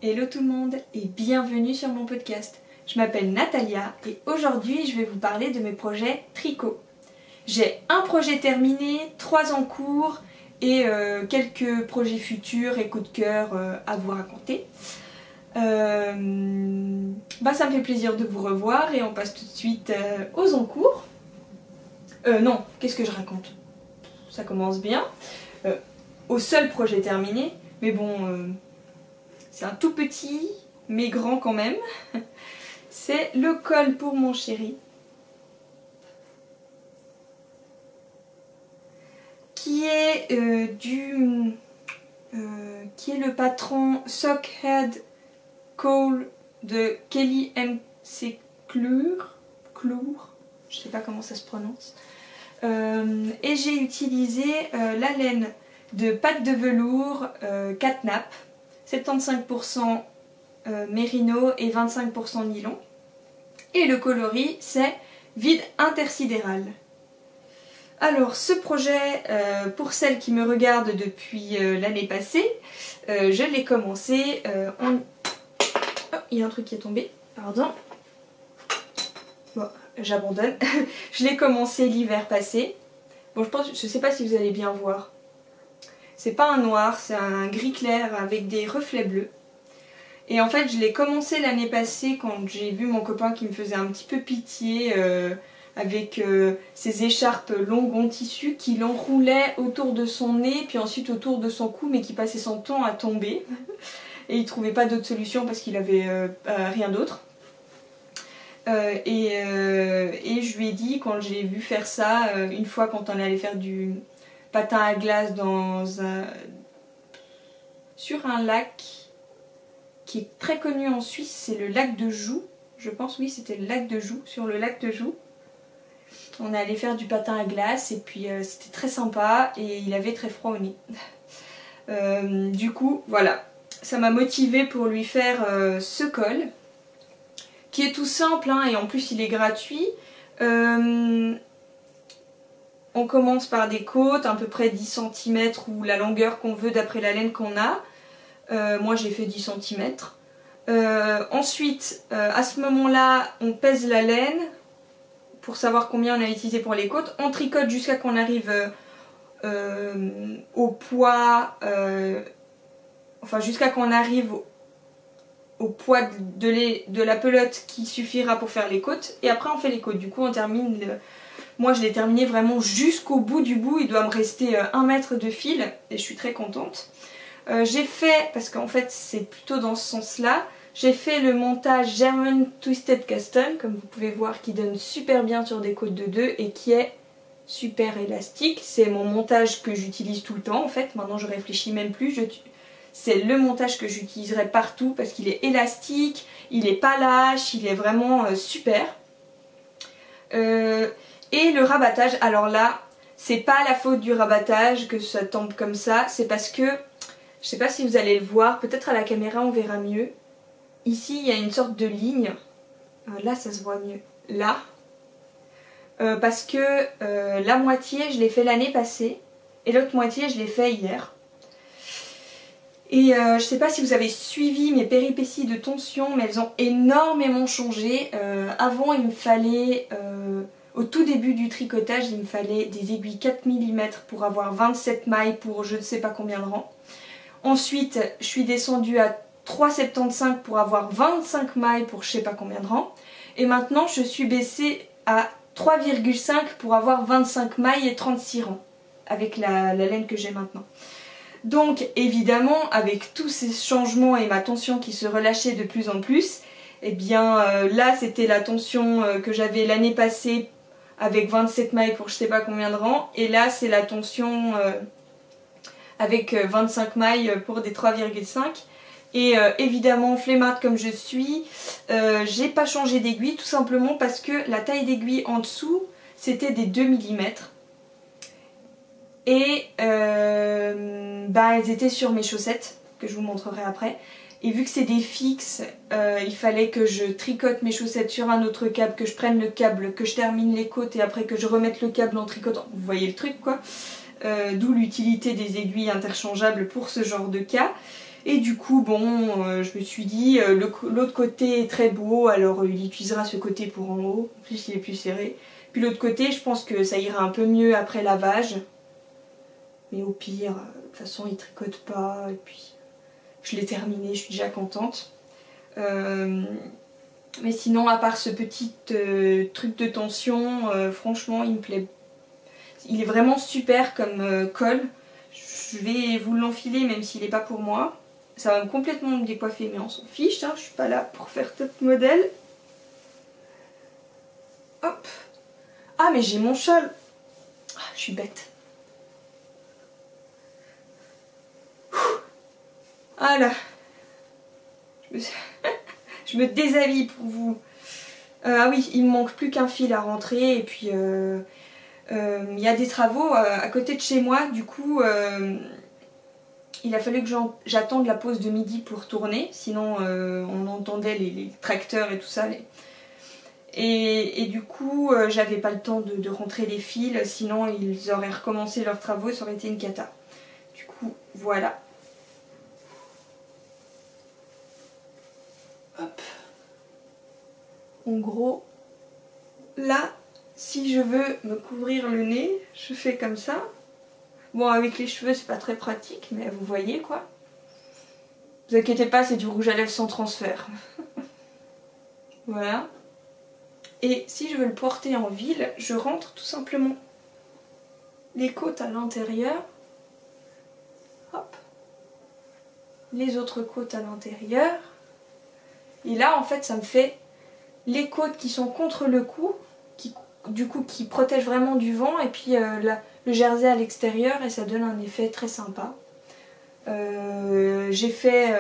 Hello tout le monde et bienvenue sur mon podcast. Je m'appelle Natalia et aujourd'hui je vais vous parler de mes projets tricot. J'ai un projet terminé, 3 en cours et quelques projets futurs et coups de cœur à vous raconter. Ça me fait plaisir de vous revoir et on passe tout de suite aux encours. Non, qu'est-ce que je raconte? Ça commence bien. Au seul projet terminé, mais bon, c'est un tout petit, mais grand quand même. C'est le col pour mon chéri. Qui est le patron Sockhead Cole de Kelly McClure, je sais pas comment ça se prononce. Et j'ai utilisé la laine de pâte de velours Catnap, 75% mérino et 25% nylon. Et le coloris c'est vide intersidéral. Alors ce projet, pour celles qui me regardent depuis l'année passée, je l'ai commencé en... Oh, il y a un truc qui est tombé, pardon. Bon, j'abandonne. Je l'ai commencé l'hiver passé. Bon, je sais pas si vous allez bien voir. C'est pas un noir, c'est un gris clair avec des reflets bleus. Et en fait, je l'ai commencé l'année passée quand j'ai vu mon copain qui me faisait un petit peu pitié avec ses écharpes longues en tissu qui l'enroulait autour de son nez puis ensuite autour de son cou mais qui passait son temps à tomber. Et il trouvait pas d'autre solution parce qu'il avait rien d'autre. Et je lui ai dit quand j'ai vu faire ça, une fois quand on allait faire du patin à glace sur un lac qui est très connu en Suisse, c'est le lac de Joux, je pense, oui c'était le lac de Joux, sur le lac de Joux. On est allé faire du patin à glace et puis c'était très sympa et il avait très froid au nez. Du coup, voilà, ça m'a motivée pour lui faire ce col, qui est tout simple hein, et en plus il est gratuit. On commence par des côtes, à peu près 10 cm ou la longueur qu'on veut d'après la laine qu'on a. Moi j'ai fait 10 cm. Ensuite, à ce moment-là, on pèse la laine pour savoir combien on a utilisé pour les côtes. On tricote jusqu'à qu'on arrive au poids, enfin jusqu'à qu'on arrive au poids de la pelote qui suffira pour faire les côtes. Et après on fait les côtes. Du coup on termine... Moi je l'ai terminé vraiment jusqu'au bout du bout, il doit me rester 1 mètre de fil et je suis très contente. J'ai fait, parce qu'en fait c'est plutôt dans ce sens là, j'ai fait le montage German Twisted Custom, comme vous pouvez voir, qui donne super bien sur des côtes de 2 et qui est super élastique. C'est mon montage que j'utilise tout le temps en fait, maintenant je réfléchis même plus, c'est le montage que j'utiliserai partout parce qu'il est élastique, il est pas lâche, il est vraiment super. Et le rabattage, alors là, c'est pas la faute du rabattage que ça tombe comme ça, c'est parce que, je sais pas si vous allez le voir, peut-être à la caméra on verra mieux. Ici il y a une sorte de ligne, là ça se voit mieux, là. Parce que la moitié je l'ai fait l'année passée et l'autre moitié je l'ai fait hier. Et je sais pas si vous avez suivi mes péripéties de tension, mais elles ont énormément changé. Avant il me fallait... Au tout début du tricotage, il me fallait des aiguilles 4 mm pour avoir 27 mailles pour je ne sais pas combien de rangs. Ensuite, je suis descendue à 3,75 pour avoir 25 mailles pour je ne sais pas combien de rangs. Et maintenant, je suis baissée à 3,5 pour avoir 25 mailles et 36 rangs avec la laine que j'ai maintenant. Donc, évidemment, avec tous ces changements et ma tension qui se relâchait de plus en plus, eh bien là, c'était la tension que j'avais l'année passée avec 27 mailles pour je sais pas combien de rangs, et là c'est la tension avec 25 mailles pour des 3,5. Et évidemment flemmarde comme je suis, j'ai pas changé d'aiguille tout simplement parce que la taille d'aiguille en dessous c'était des 2 mm et elles étaient sur mes chaussettes que je vous montrerai après. Et vu que c'est des fixes, il fallait que je tricote mes chaussettes sur un autre câble, que je prenne le câble, que je termine les côtes et après que je remette le câble en tricotant. Vous voyez le truc quoi. D'où l'utilité des aiguilles interchangeables pour ce genre de cas. Et du coup, bon, je me suis dit, l'autre côté est très beau, alors il utilisera ce côté pour en haut. En plus, il est plus serré. Puis l'autre côté, je pense que ça ira un peu mieux après lavage. Mais au pire, de toute façon, il tricote pas. Et puis, je l'ai terminé, je suis déjà contente. Mais sinon, à part ce petit truc de tension, franchement, il me plaît. Il est vraiment super comme col. Je vais vous l'enfiler même s'il n'est pas pour moi. Ça va complètement me décoiffer, mais on s'en fiche, hein, je suis pas là pour faire top modèle. Hop. Ah, mais j'ai mon châle. Ah, je suis bête. Voilà. Je me déshabille pour vous. Ah oui, il me manque plus qu'un fil à rentrer et puis il y a des travaux à côté de chez moi, du coup il a fallu que j'attende la pause de midi pour tourner, sinon on entendait les tracteurs et tout ça. Et du coup j'avais pas le temps de rentrer les fils, sinon ils auraient recommencé leurs travaux et ça aurait été une cata. Du coup voilà. Hop. En gros, là, si je veux me couvrir le nez, je fais comme ça. Bon, avec les cheveux, c'est pas très pratique, mais vous voyez quoi. Vous inquiétez pas, c'est du rouge à lèvres sans transfert. Voilà. Et si je veux le porter en ville, je rentre tout simplement les côtes à l'intérieur. Hop. Les autres côtes à l'intérieur. Et là, en fait, ça me fait les côtes qui sont contre le cou, qui protègent vraiment du vent, et puis le jersey à l'extérieur, et ça donne un effet très sympa. J'ai fait...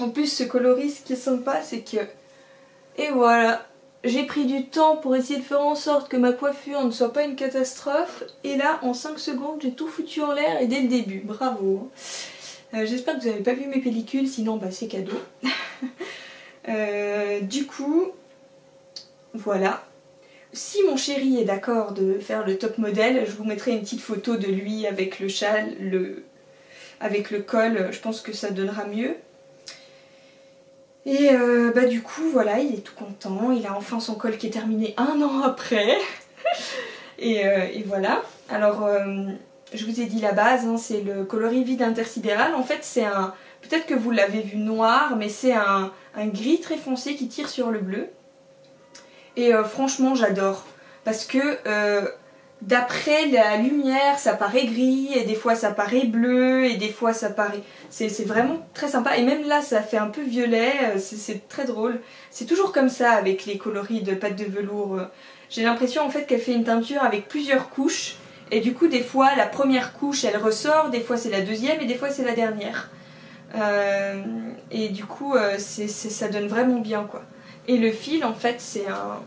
en plus, ce coloris, ce qui est sympa, c'est que... Et voilà, j'ai pris du temps pour essayer de faire en sorte que ma coiffure ne soit pas une catastrophe, et là, en 5 secondes, j'ai tout foutu en l'air, et dès le début, bravo. J'espère que vous n'avez pas vu mes pellicules, sinon bah, c'est cadeau. Du coup, voilà. Si mon chéri est d'accord de faire le top modèle, je vous mettrai une petite photo de lui avec le châle, avec le col, je pense que ça donnera mieux. Et bah du coup, voilà, il est tout content, il a enfin son col qui est terminé 1 an après. et voilà. Alors, je vous ai dit la base, hein, c'est le coloris vide intersidéral. En fait, c'est un... Peut-être que vous l'avez vu noir, mais c'est un gris très foncé qui tire sur le bleu. Et franchement, j'adore. Parce que d'après la lumière, ça paraît gris, et des fois ça paraît bleu, et des fois ça paraît... C'est vraiment très sympa. Et même là, ça fait un peu violet, c'est très drôle. C'est toujours comme ça avec les coloris de pâte de velours. J'ai l'impression en fait qu'elle fait une teinture avec plusieurs couches. Et du coup, des fois, la première couche, elle ressort, des fois c'est la deuxième, et des fois c'est la dernière. Et du coup, ça donne vraiment bien, quoi. Et le fil, en fait, c'est un...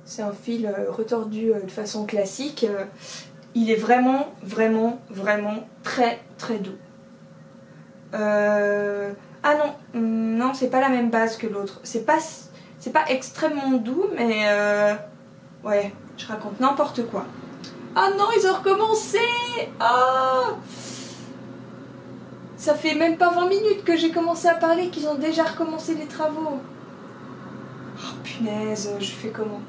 C'est un fil retordu de façon classique. Il est vraiment, vraiment, vraiment très, très doux. Ah non, non, c'est pas la même base que l'autre. C'est pas extrêmement doux, mais... Ouais, je raconte n'importe quoi. Ah non, ils ont recommencé. Ah, ça fait même pas 20 minutes que j'ai commencé à parler qu'ils ont déjà recommencé les travaux. Oh punaise, je fais comment?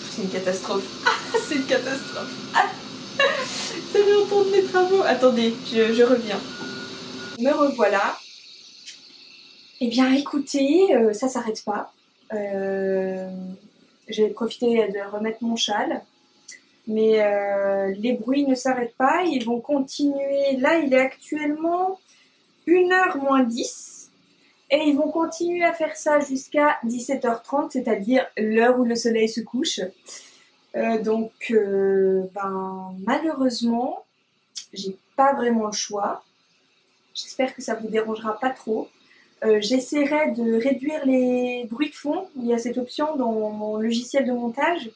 C'est une catastrophe. Ah, c'est une catastrophe. Ah, ça fait entendre mes travaux. Attendez, je reviens. Me revoilà. Eh bien écoutez, ça s'arrête pas. J'ai profité de remettre mon châle. Mais les bruits ne s'arrêtent pas, ils vont continuer. Là, il est actuellement 1h moins 10. Et ils vont continuer à faire ça jusqu'à 17h30, c'est-à-dire l'heure où le soleil se couche. Donc, malheureusement, j'ai pas vraiment le choix. J'espère que ça vous dérangera pas trop. J'essaierai de réduire les bruits de fond. Il y a cette option dans mon logiciel de montage.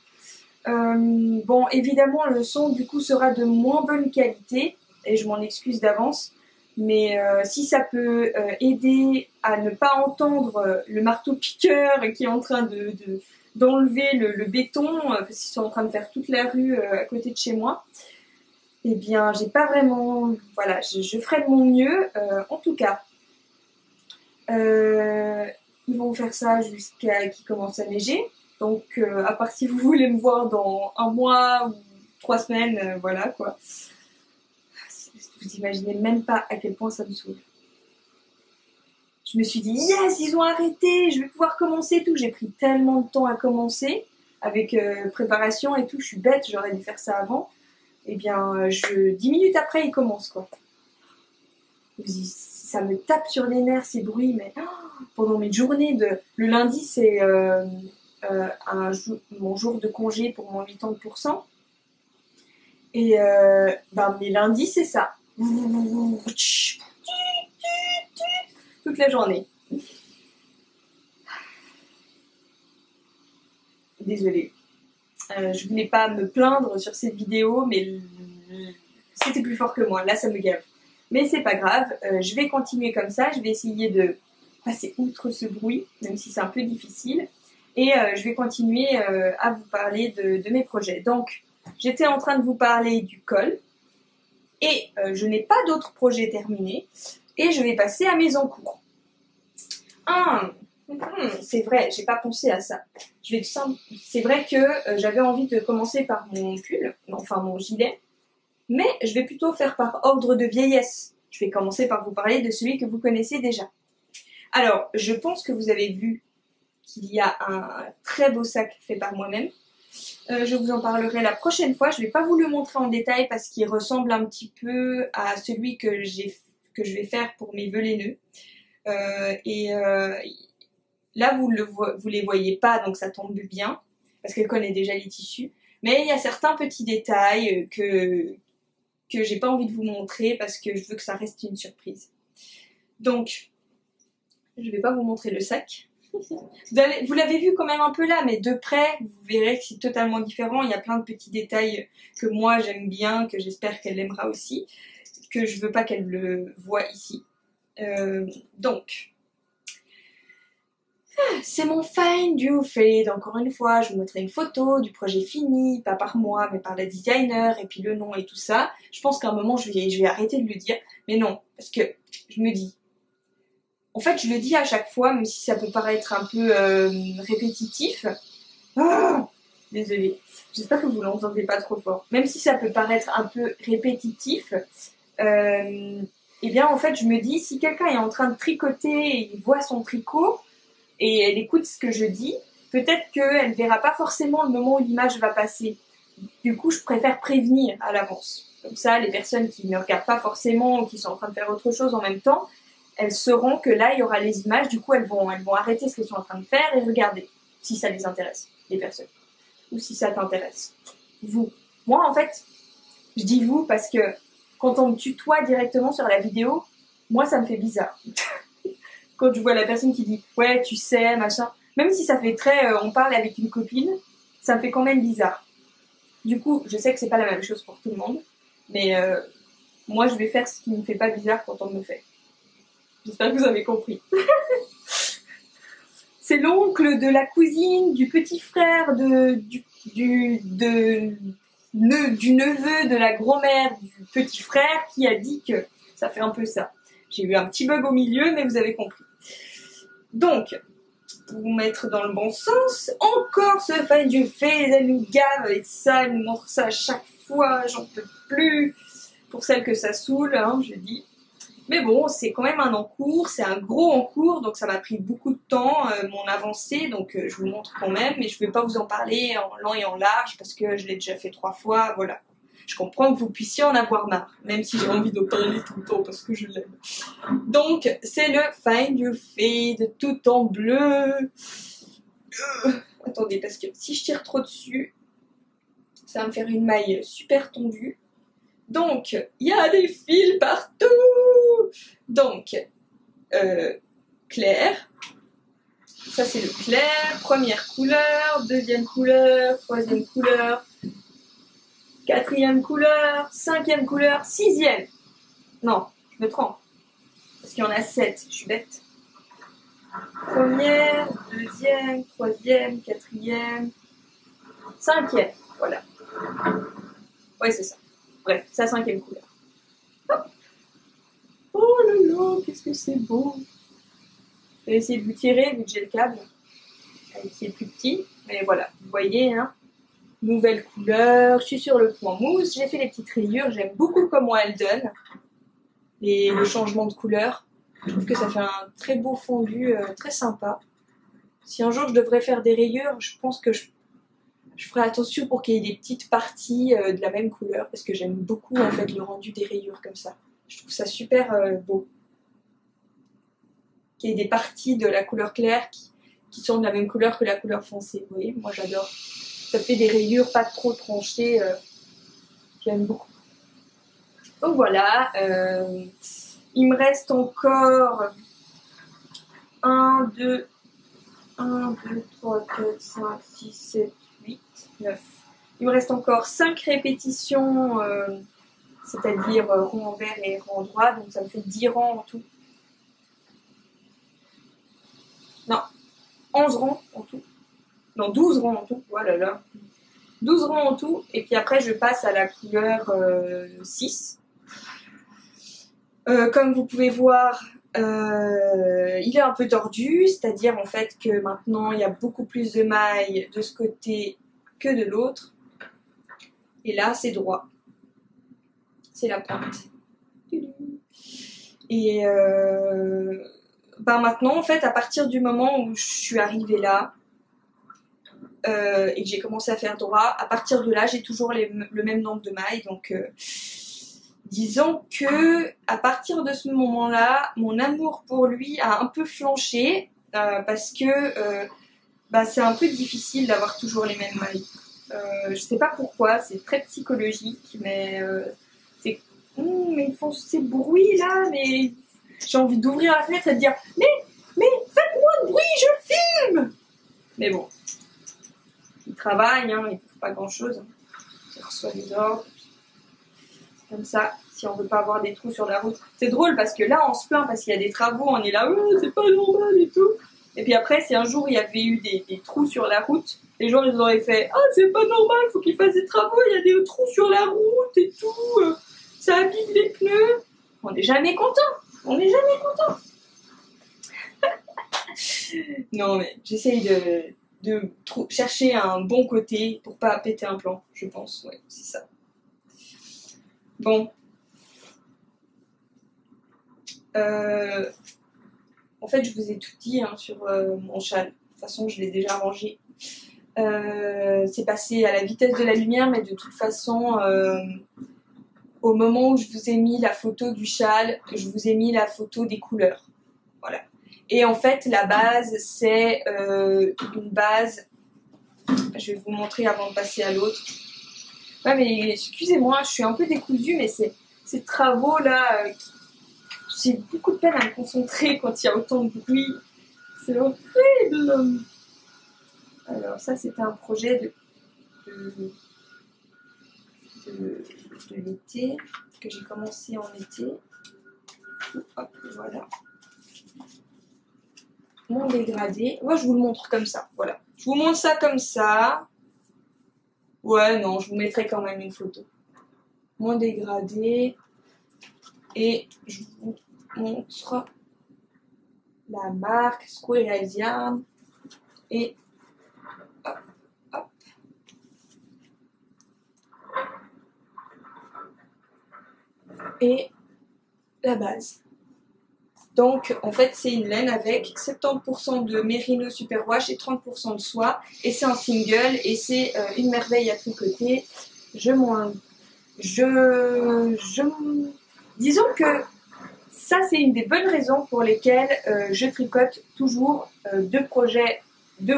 Bon, évidemment, le son du coup sera de moins bonne qualité, et je m'en excuse d'avance. Mais si ça peut aider à ne pas entendre le marteau-piqueur qui est en train d'enlever le béton, parce qu'ils sont en train de faire toute la rue à côté de chez moi, eh bien, j'ai pas vraiment... Voilà, je ferai de mon mieux. En tout cas, ils vont faire ça jusqu'à qu'il commence à neiger. Donc, à part si vous voulez me voir dans 1 mois ou 3 semaines, voilà quoi. Vous imaginez même pas à quel point ça me saoule. Je me suis dit, yes, ils ont arrêté, je vais pouvoir commencer tout. J'ai pris tellement de temps à commencer, avec préparation et tout, je suis bête, j'aurais dû faire ça avant. Eh bien, 10 minutes après, ils commencent, quoi. Ça me tape sur les nerfs, ces bruits, mais pendant mes journées, le lundi, c'est mon jour de congé pour mon 80%. Et mes lundis, c'est ça. Toute la journée. Désolée. Je voulais pas me plaindre sur cette vidéo, mais c'était plus fort que moi. Là, ça me gave. Mais c'est pas grave. Je vais continuer comme ça. Je vais essayer de passer outre ce bruit, même si c'est un peu difficile. Et je vais continuer à vous parler de mes projets. Donc, j'étais en train de vous parler du col. Et je n'ai pas d'autres projets terminés. Et je vais passer à mes encours. C'est vrai, j'ai pas pensé à ça. C'est vrai que j'avais envie de commencer par mon pull, enfin mon gilet, mais je vais plutôt faire par ordre de vieillesse. Je vais commencer par vous parler de celui que vous connaissez déjà. Alors, je pense que vous avez vu qu'il y a un très beau sac fait par moi-même. Je vous en parlerai la prochaine fois. Je ne vais pas vous le montrer en détail parce qu'il ressemble un petit peu à celui que je vais faire pour mes vœux laineux. Là, vous les voyez pas, donc ça tombe bien, parce qu'elle connaît déjà les tissus. Mais il y a certains petits détails que j'ai pas envie de vous montrer, parce que je veux que ça reste une surprise. Donc, je vais pas vous montrer le sac. Vous l'avez vu quand même un peu là, mais de près, vous verrez que c'est totalement différent. Il y a plein de petits détails que moi j'aime bien, que j'espère qu'elle aimera aussi, que je veux pas qu'elle le voie ici. Donc... c'est mon find you fade. Encore une fois, je vous montrerai une photo du projet fini, pas par moi, mais par la designer, et puis le nom et tout ça. Je pense qu'à un moment, je vais arrêter de le dire. Mais non, parce que je me dis... En fait, je le dis à chaque fois, même si ça peut paraître un peu répétitif. Désolée. J'espère que vous l'entendez pas trop fort. Même si ça peut paraître un peu répétitif, eh bien, en fait, je me dis, si quelqu'un est en train de tricoter et il voit son tricot, et elle écoute ce que je dis, peut-être qu'elle ne verra pas forcément le moment où l'image va passer. Du coup, je préfère prévenir à l'avance. Comme ça, les personnes qui ne regardent pas forcément ou qui sont en train de faire autre chose en même temps, elles sauront que là, il y aura les images. Du coup, elles vont arrêter ce qu'elles sont en train de faire et regarder, si ça les intéresse, les personnes. Ou si ça t'intéresse. Vous. Moi, en fait, je dis vous parce que quand on me tutoie directement sur la vidéo, moi, ça me fait bizarre. Quand je vois la personne qui dit « ouais, tu sais, machin », même si ça fait très on parle avec une copine, ça me fait quand même bizarre. Du coup, je sais que c'est pas la même chose pour tout le monde, mais moi, je vais faire ce qui me fait pas bizarre quand on me fait. J'espère que vous avez compris. C'est l'oncle de la cousine, du petit frère, du neveu, de la grand-mère, du petit frère qui a dit que ça fait un peu ça. J'ai eu un petit bug au milieu, mais vous avez compris. Donc, pour vous mettre dans le bon sens, encore ce find you fade, elle nous gave avec ça, elle nous montre ça à chaque fois, j'en peux plus. Pour celles que ça saoule, hein, je dis. Mais bon, c'est quand même un encours, c'est un gros encours, donc ça m'a pris beaucoup de temps, mon avancée, donc je vous montre quand même, mais je ne vais pas vous en parler en long et en large, parce que je l'ai déjà fait 3 fois, voilà. Je comprends que vous puissiez en avoir marre, même si j'ai envie de parler tout le temps, parce que je l'aime. Donc, c'est le Find You Fade, tout en bleu. Attendez, parce que si je tire trop dessus, ça va me faire une maille super tendue. Donc, il y a des fils partout. Donc, clair. Ça, c'est le clair. Première couleur, deuxième couleur, troisième couleur, quatrième couleur, cinquième couleur, sixième. Non, je me trompe. parce qu'il y en a 7, je suis bête. Première, deuxième, troisième, quatrième, cinquième, voilà. Ouais, c'est ça. Bref, c'est la 5e couleur. Hop. Oh là là, qu'est-ce que c'est beau. Je vais essayer de vous tirer, vu que j'ai le câble, qui est plus petit. Mais voilà, vous voyez, hein. Nouvelle couleur, je suis sur le point mousse, j'ai fait les petites rayures, j'aime beaucoup comment elles donnent. Le changement de couleur. Je trouve que ça fait un très beau fondu, très sympa. Si un jour je devrais faire des rayures, je pense que je ferai attention pour qu'il y ait des petites parties de la même couleur, parce que j'aime beaucoup en fait le rendu des rayures comme ça. Je trouve ça super beau. Qu'il y ait des parties de la couleur claire qui sont de la même couleur que la couleur foncée. Vous voyez, moi j'adore. Ça fait des rayures pas trop tranchées. J'aime beaucoup. Donc voilà. Il me reste encore 1, 2, 3, 4, 5, 6, 7, 8, 9. Il me reste encore 5 répétitions, c'est-à-dire rond envers et rond droit, donc ça me fait 10 rangs en tout. Non, 11 rangs en tout. Non, 12 rangs en tout, voilà là. 12 rangs en tout, et puis après je passe à la couleur 6. Comme vous pouvez voir, il est un peu tordu, c'est-à-dire en fait que maintenant il y a beaucoup plus de mailles de ce côté que de l'autre. Et là c'est droit. C'est la pointe. Et maintenant en fait à partir du moment où je suis arrivée là et que j'ai commencé à faire droit, à partir de là j'ai toujours le même nombre de mailles, donc disons que à partir de ce moment-là, mon amour pour lui a un peu flanché parce que c'est un peu difficile d'avoir toujours les mêmes mailles. Je sais pas pourquoi, c'est très psychologique, mais mais ils font ces bruits là, mais j'ai envie d'ouvrir la fenêtre et de dire mais faites-moi de bruit, je filme. Mais bon, ils travaillent, hein, ils ne font pas grand-chose. Ils reçoivent des ordres. Comme ça, si on veut pas avoir des trous sur la route. C'est drôle parce que là, on se plaint parce qu'il y a des travaux, on est là, c'est pas normal et tout. Et puis après, si un jour il y avait eu des trous sur la route, les gens ils auraient fait, c'est pas normal, faut qu'ils fassent des travaux, il y a des trous sur la route et tout, ça abîme les pneus. On n'est jamais content, on n'est jamais content. Non mais j'essaye de chercher un bon côté pour pas péter un plan, je pense, ouais, c'est ça. Bon. En fait, je vous ai tout dit hein, sur mon châle. De toute façon, je l'ai déjà rangé. C'est passé à la vitesse de la lumière, mais de toute façon, au moment où je vous ai mis la photo du châle, je vous ai mis la photo des couleurs. Voilà. Et en fait, la base, c'est une base. Je vais vous montrer avant de passer à l'autre. Ouais, mais excusez-moi, je suis un peu décousue, mais ces travaux-là, j'ai beaucoup de peine à me concentrer quand il y a autant de bruit. C'est horrible. Alors ça, c'était un projet de l'été, que j'ai commencé en été. Hop, voilà. Mon dégradé. Moi, je vous le montre comme ça, voilà. Je vous montre ça comme ça. Ouais, non, je vous mettrai quand même une photo. Mon dégradé. Et je vous montre la marque Squirrel Yarn. Et hop, hop. Et la base. Donc, en fait, c'est une laine avec 70% de mérino superwash et 30% de soie. Et c'est un single et c'est une merveille à tricoter. Disons que ça, c'est une des bonnes raisons pour lesquelles je tricote toujours deux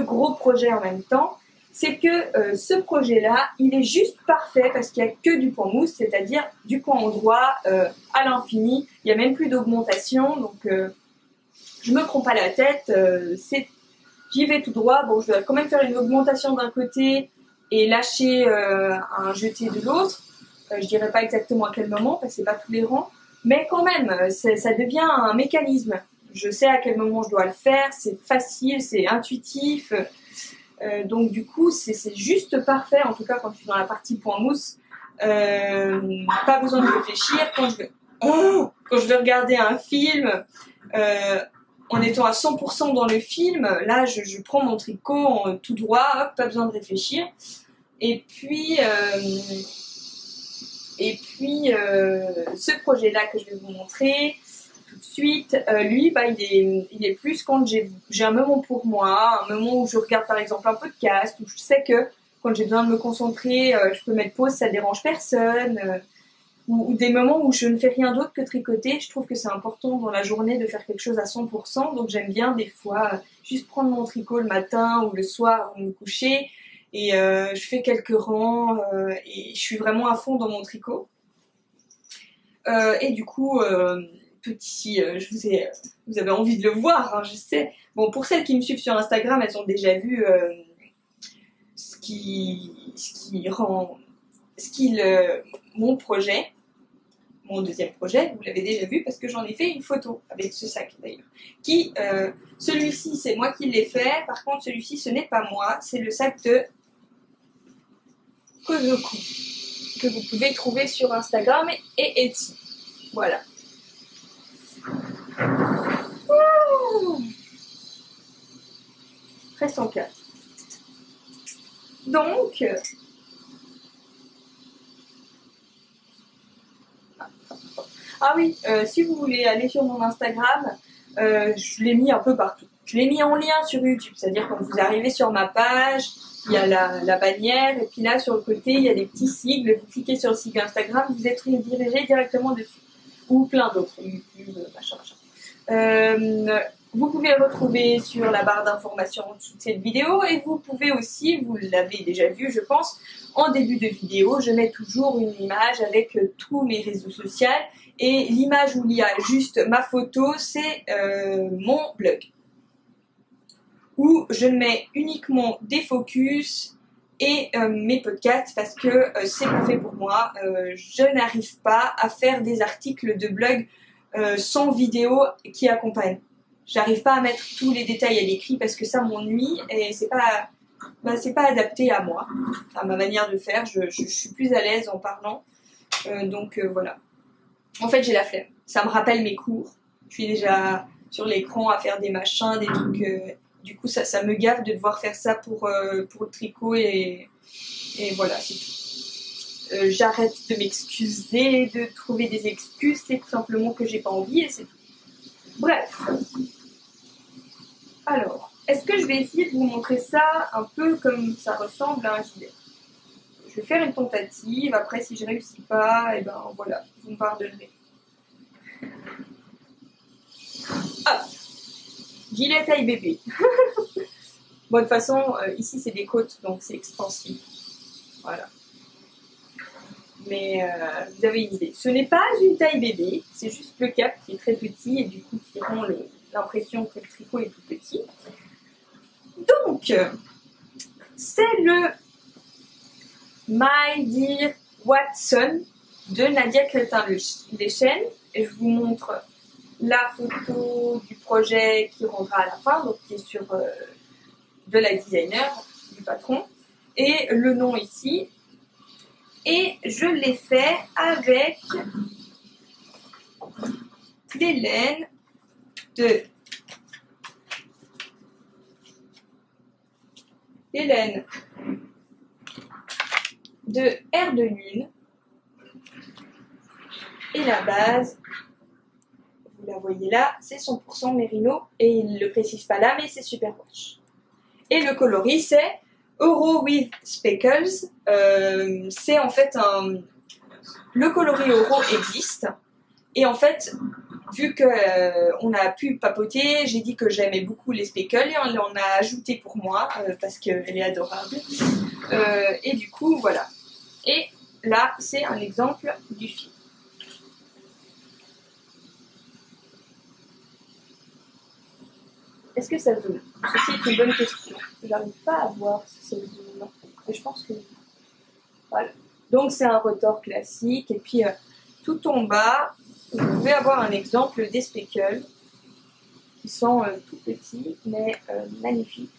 gros projets en même temps. C'est que ce projet-là, il est juste parfait parce qu'il n'y a que du point mousse, c'est-à-dire du point endroit à l'infini. Il n'y a même plus d'augmentation, donc je me prends pas la tête. J'y vais tout droit. Bon, je vais quand même faire une augmentation d'un côté et lâcher un jeté de l'autre. Je dirais pas exactement à quel moment parce que c'est pas tous les rangs. Mais quand même, ça devient un mécanisme. Je sais à quel moment je dois le faire, c'est facile, c'est intuitif. Donc du coup, c'est juste parfait, en tout cas quand je suis dans la partie point mousse. Pas besoin de réfléchir. Quand je veux regarder un film, en étant à 100% dans le film, là je prends mon tricot tout droit, hop, pas besoin de réfléchir. Et puis ce projet-là que je vais vous montrer tout de suite, lui, bah, il est plus quand j'ai un moment pour moi, un moment où je regarde par exemple un podcast, où je sais que quand j'ai besoin de me concentrer, je peux mettre pause, ça dérange personne, ou des moments où je ne fais rien d'autre que tricoter. Je trouve que c'est important dans la journée de faire quelque chose à 100%, donc j'aime bien des fois juste prendre mon tricot le matin ou le soir avant de me coucher, et je fais quelques rangs, et je suis vraiment à fond dans mon tricot. Et du coup, petit, vous avez envie de le voir, hein, je sais. Bon, pour celles qui me suivent sur Instagram, elles ont déjà vu mon projet, mon deuxième projet, vous l'avez déjà vu parce que j'en ai fait une photo avec ce sac d'ailleurs. Celui-ci, c'est moi qui l'ai fait. Par contre, celui-ci, ce n'est pas moi, c'est le sac de Kozoku que vous pouvez trouver sur Instagram et Etsy. Voilà. Très sans cœur. Donc, ah oui, si vous voulez aller sur mon Instagram, je l'ai mis un peu partout. Je l'ai mis en lien sur YouTube, c'est-à-dire quand vous arrivez sur ma page, il y a la bannière, et puis là sur le côté, il y a des petits sigles. Vous cliquez sur le sigle Instagram, vous êtes redirigé directement dessus. Ou plein d'autres, YouTube, machin. Vous pouvez retrouver sur la barre d'information en dessous de cette vidéo, et vous pouvez aussi, vous l'avez déjà vu je pense, en début de vidéo, je mets toujours une image avec tous mes réseaux sociaux, et l'image où il y a juste ma photo, c'est mon blog, où je mets uniquement des focus et mes podcasts, parce que c'est pas fait pour moi. Je n'arrive pas à faire des articles de blog sans vidéo qui accompagne. J'arrive pas à mettre tous les détails à l'écrit parce que ça m'ennuie et c'est pas adapté à moi, à ma manière de faire. Je suis plus à l'aise en parlant, donc voilà. En fait, j'ai la flemme. Ça me rappelle mes cours. Je suis déjà sur l'écran à faire des machins, des trucs. Du coup, ça me gave de devoir faire ça pour le tricot et voilà, c'est tout. J'arrête de m'excuser, de trouver des excuses, c'est tout simplement que j'ai pas envie et c'est tout. Bref. Alors, est-ce que je vais essayer de vous montrer ça un peu comme ça ressemble à un gilet? Je vais faire une tentative, après si je réussis pas, et ben voilà, vous me pardonnerez. Hop! Gilet taille bébé. Bon, de toute façon, ici c'est des côtes, donc c'est extensible. Voilà. Mais vous avez une idée. Ce n'est pas une taille bébé, c'est juste le cap qui est très petit et du coup qui rend l'impression que le tricot est tout petit. Donc, c'est le My Dear Watson de Nadia Crétin-Lechen. Et je vous montre la photo du projet qui rendra à la fin, donc qui est sur de la designer, du patron, et le nom ici. Et je l'ai fait avec les laines de Air de Lune. Et la base, vous la voyez là, c'est 100% mérino, et il ne le précise pas là, mais c'est super wash. Et le coloris, c'est Euro with Speckles. C'est en fait le coloris Euro existe, et en fait, vu qu'on a pu papoter, j'ai dit que j'aimais beaucoup les speckles et on en a ajouté pour moi parce qu'elle est adorable. Et du coup, voilà. Et là, c'est un exemple du fil. Est-ce que ça zoome? Ceci est une bonne question. J'arrive pas à voir si ça zoome. Mais je pense que voilà. Donc c'est un retors classique. Et puis tout en bas, Vous pouvez avoir un exemple des speckles qui sont tout petits mais magnifiques.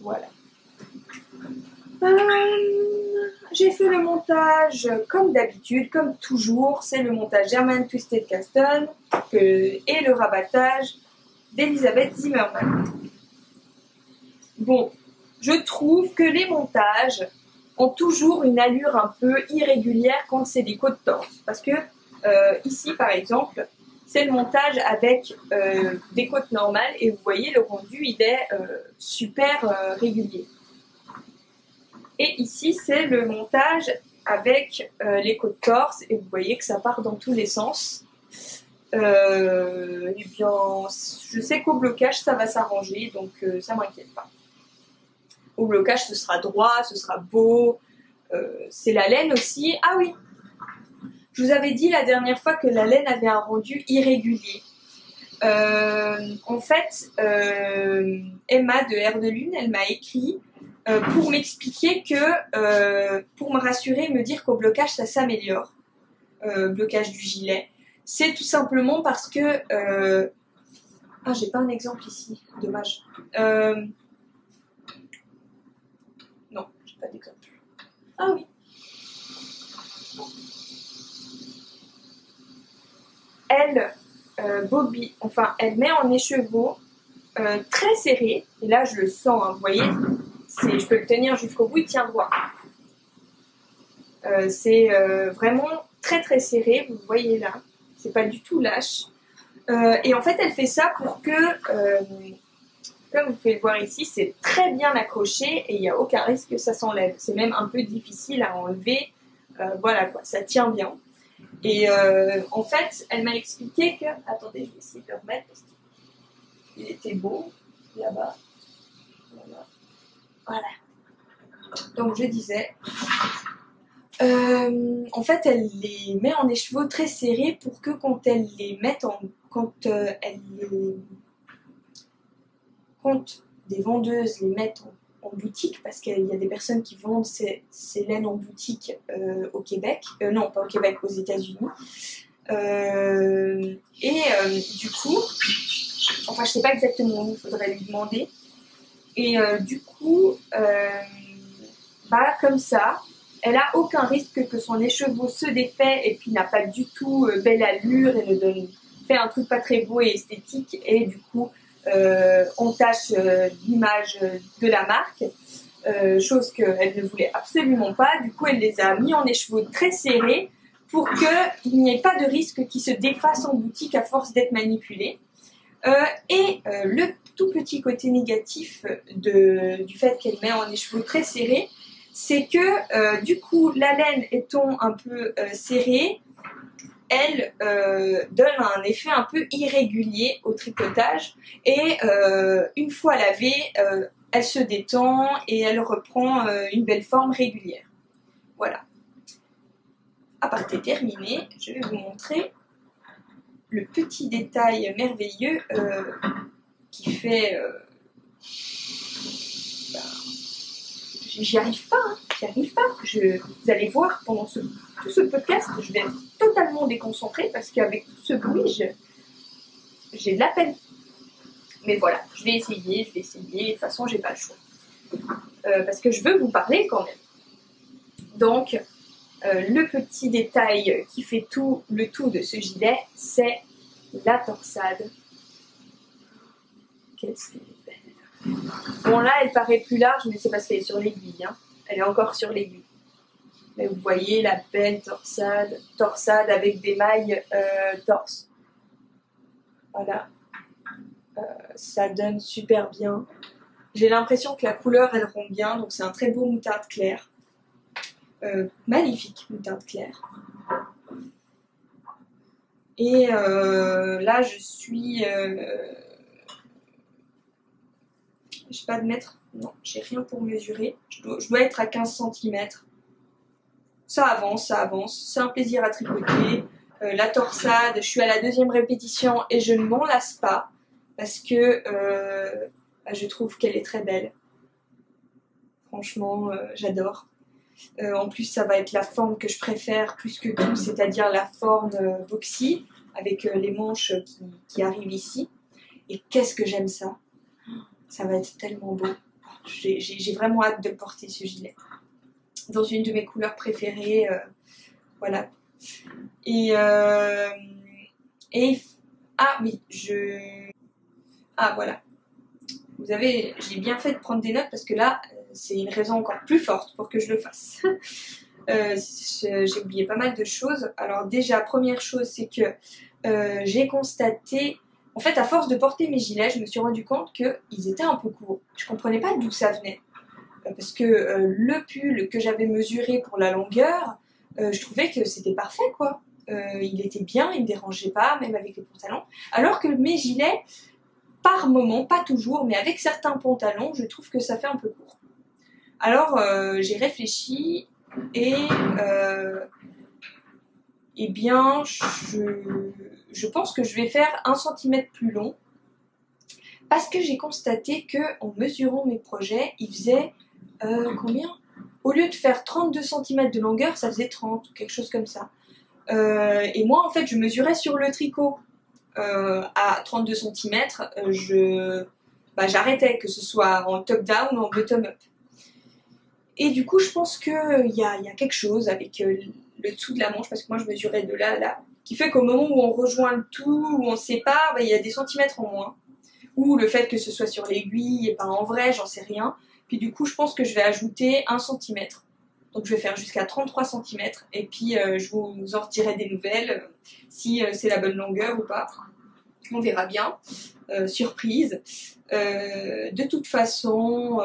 Voilà. J'ai fait le montage comme d'habitude, comme toujours. C'est le montage German Twisted Caston et le rabattage d'Elisabeth Zimmermann. Bon, je trouve que les montages ont toujours une allure un peu irrégulière quand c'est des côtes torse. Parce que ici, par exemple, c'est le montage avec des côtes normales et vous voyez, le rendu, il est super régulier. Et ici, c'est le montage avec les côtes torse et vous voyez que ça part dans tous les sens. Eh bien, je sais qu'au blocage, ça va s'arranger, donc ça m'inquiète pas. Au blocage, ce sera droit, ce sera beau. C'est la laine aussi. Ah oui, je vous avais dit la dernière fois que la laine avait un rendu irrégulier. En fait, Emma de Air de Lune, elle m'a écrit pour m'expliquer que, pour me rassurer, me dire qu'au blocage, ça s'améliore. Blocage du gilet. C'est tout simplement parce que... Ah, j'ai pas un exemple ici. Dommage. Non, j'ai pas d'exemple. Ah oui. Elle, elle met en écheveau très serré. Et là, je le sens, hein, vous voyez. Je peux le tenir jusqu'au bout, il tient droit. C'est vraiment très très serré, vous voyez là. C'est pas du tout lâche. Et en fait, elle fait ça pour que, comme vous pouvez le voir ici, c'est très bien accroché et il n'y a aucun risque que ça s'enlève. C'est même un peu difficile à enlever. Voilà quoi, ça tient bien. Et en fait, elle m'a expliqué que... Attendez, je vais essayer de le remettre parce qu'il était beau là-bas. Voilà. Donc je disais... en fait, elle les met en écheveau très serrés pour que quand elle les mette quand des vendeuses les mettent en boutique, parce qu'il y a des personnes qui vendent ces laines en boutique au Québec, non pas au Québec, aux États-Unis. Du coup, enfin je sais pas exactement où, il faudrait lui demander. Et du coup, comme ça, elle a aucun risque que son écheveau se défait et puis n'a pas du tout belle allure et fait un truc pas très beau et esthétique et du coup entache l'image de la marque, chose qu'elle ne voulait absolument pas. Du coup, elle les a mis en écheveau très serrés pour qu'il n'y ait pas de risque qu'ils se défassent en boutique à force d'être manipulés. Le tout petit côté négatif du fait qu'elle met en écheveau très serré, c'est que du coup la laine étant un peu serrée, elle donne un effet un peu irrégulier au tricotage et une fois lavée, elle se détend et elle reprend une belle forme régulière. Voilà. Aparté terminé, je vais vous montrer le petit détail merveilleux qui fait... j'y arrive pas, hein, j'y arrive pas. Vous allez voir, pendant tout ce podcast, je vais être totalement déconcentrée parce qu'avec tout ce bruit, j'ai de la peine. Mais voilà, je vais essayer. De toute façon, j'ai pas le choix. Parce que je veux vous parler quand même. Donc, le petit détail qui fait le tout de ce gilet, c'est la torsade. Qu'est-ce qu'elle est belle. Bon, là, elle paraît plus large, mais c'est parce qu'elle est sur l'aiguille. Hein. Elle est encore sur l'aiguille. Mais vous voyez la belle torsade avec des mailles torse. Voilà. Ça donne super bien. J'ai l'impression que la couleur, elle rend bien, donc c'est un très beau moutarde clair. Magnifique moutarde clair. Et là, je suis... je sais pas de mètre. Non, j'ai rien pour mesurer. Je dois être à 15 cm. Ça avance. C'est un plaisir à tricoter. La torsade, je suis à la 2e répétition et je ne m'en lasse pas parce que je trouve qu'elle est très belle. Franchement, j'adore. En plus, ça va être la forme que je préfère plus que tout, c'est-à-dire la forme boxy, avec les manches qui arrivent ici. Et qu'est-ce que j'aime ça! Ça va être tellement beau. J'ai vraiment hâte de porter ce gilet. Dans une de mes couleurs préférées, voilà. Et ah oui, ah voilà. J'ai bien fait de prendre des notes parce que là, c'est une raison encore plus forte pour que je le fasse. J'ai oublié pas mal de choses. Alors déjà, première chose, c'est que j'ai constaté, en fait, à force de porter mes gilets, je me suis rendu compte qu'ils étaient un peu courts. Je comprenais pas d'où ça venait. Parce que le pull que j'avais mesuré pour la longueur, je trouvais que c'était parfait, quoi. Il était bien, il me dérangeait pas, même avec les pantalons. Alors que mes gilets, par moment, pas toujours, mais avec certains pantalons, je trouve que ça fait un peu court. Alors, j'ai réfléchi et eh bien, je pense que je vais faire 1 cm plus long parce que j'ai constaté qu'en mesurant mes projets, ils faisaient combien? Au lieu de faire 32 cm de longueur, ça faisait 30 ou quelque chose comme ça. Et moi, en fait, je mesurais sur le tricot à 32 cm, j'arrêtais, que ce soit en top-down ou en bottom-up. Et du coup, je pense qu'il y a quelque chose avec le dessous de la manche, parce que moi, je mesurais de là à là, qui fait qu'au moment où on rejoint le tout, où on sépare, il y a des centimètres en moins. Ou le fait que ce soit sur l'aiguille et pas en vrai, j'en sais rien. Puis du coup, je pense que je vais ajouter 1 cm. Donc je vais faire jusqu'à 33 cm et puis je vous en redirai des nouvelles si c'est la bonne longueur ou pas. On verra bien. Surprise. De toute façon,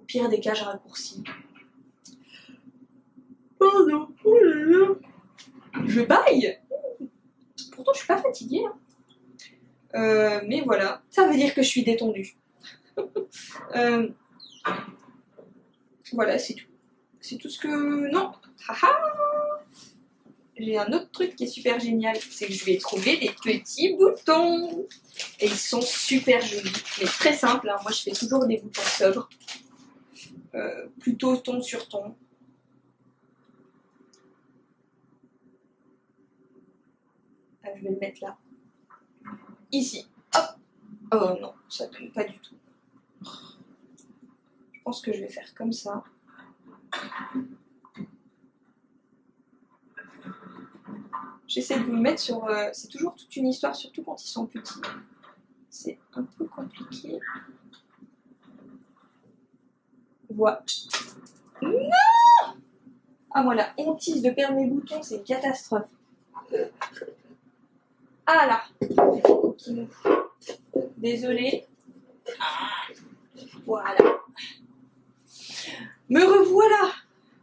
au pire des cas, je raccourcis. Pardon. Oh là là. Je baille. Pourtant, je suis pas fatiguée. Hein. Mais voilà, ça veut dire que je suis détendue. Voilà, c'est tout. C'est tout ce que... Non. Haha. J'ai un autre truc qui est super génial, c'est que je vais trouver des petits boutons. Et ils sont super jolis, mais très simples. Hein. Moi, je fais toujours des boutons sobres. Plutôt ton sur ton. Je vais le mettre là. Ici. Hop. Oh non, ça ne tombe pas du tout. Je pense que je vais faire comme ça. J'essaie de vous le mettre sur... c'est toujours toute une histoire, surtout quand ils sont petits. C'est un peu compliqué. Voilà. Non! Ah, moi, la hantise de perdre mes boutons, c'est une catastrophe. Ah là! Désolée. Voilà. Me revoilà!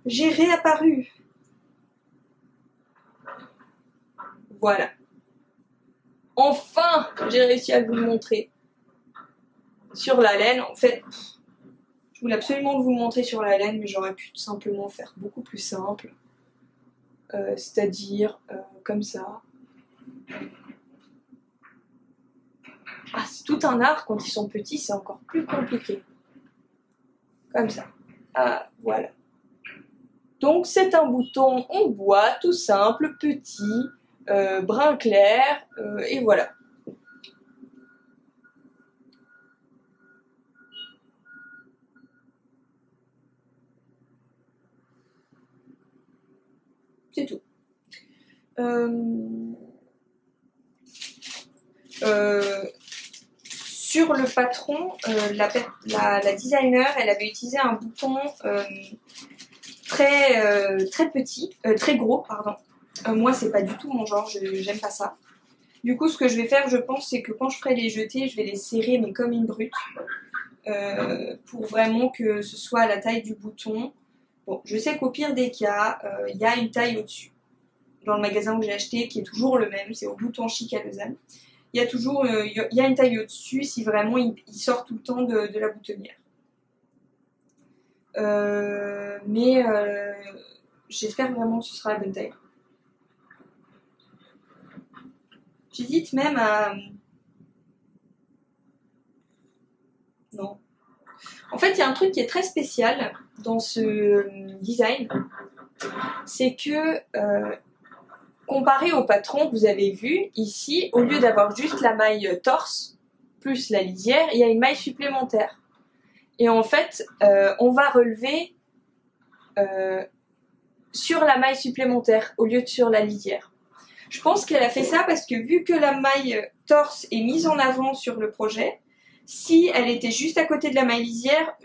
J'ai réapparu. Voilà. Enfin, j'ai réussi à vous le montrer. Sur la laine, en fait, je voulais absolument vous le montrer sur la laine, mais j'aurais pu tout simplement faire beaucoup plus simple. C'est-à-dire comme ça. Ah, c'est tout un art, quand ils sont petits, c'est encore plus compliqué. Comme ça. Ah, voilà. Donc c'est un bouton en bois, tout simple, petit, brun clair, et voilà. C'est tout. Sur le patron, la designer, elle avait utilisé un bouton très petit, très gros, pardon. Moi, c'est pas du tout mon genre, j'aime pas ça. Du coup, ce que je vais faire, je pense, c'est que quand je ferai les jetés, je vais les serrer, mais comme une brute, pour vraiment que ce soit à la taille du bouton. Bon, je sais qu'au pire des cas, il y a une taille au-dessus. Dans le magasin où j'ai acheté, qui est toujours le même, c'est au Bouton Chic à Lausanne. Il y a toujours il y a une taille au-dessus si vraiment il sort tout le temps de la boutonnière. Mais j'espère vraiment que ce sera la bonne taille. J'hésite même à... Non. En fait, il y a un truc qui est très spécial dans ce design, c'est que comparé au patron que vous avez vu, ici, au lieu d'avoir juste la maille torse plus la lisière, il y a une maille supplémentaire. Et en fait, on va relever sur la maille supplémentaire au lieu de sur la lisière. Je pense qu'elle a fait ça parce que vu que la maille torse est mise en avant sur le projet, si elle était juste à côté de la maille lisière,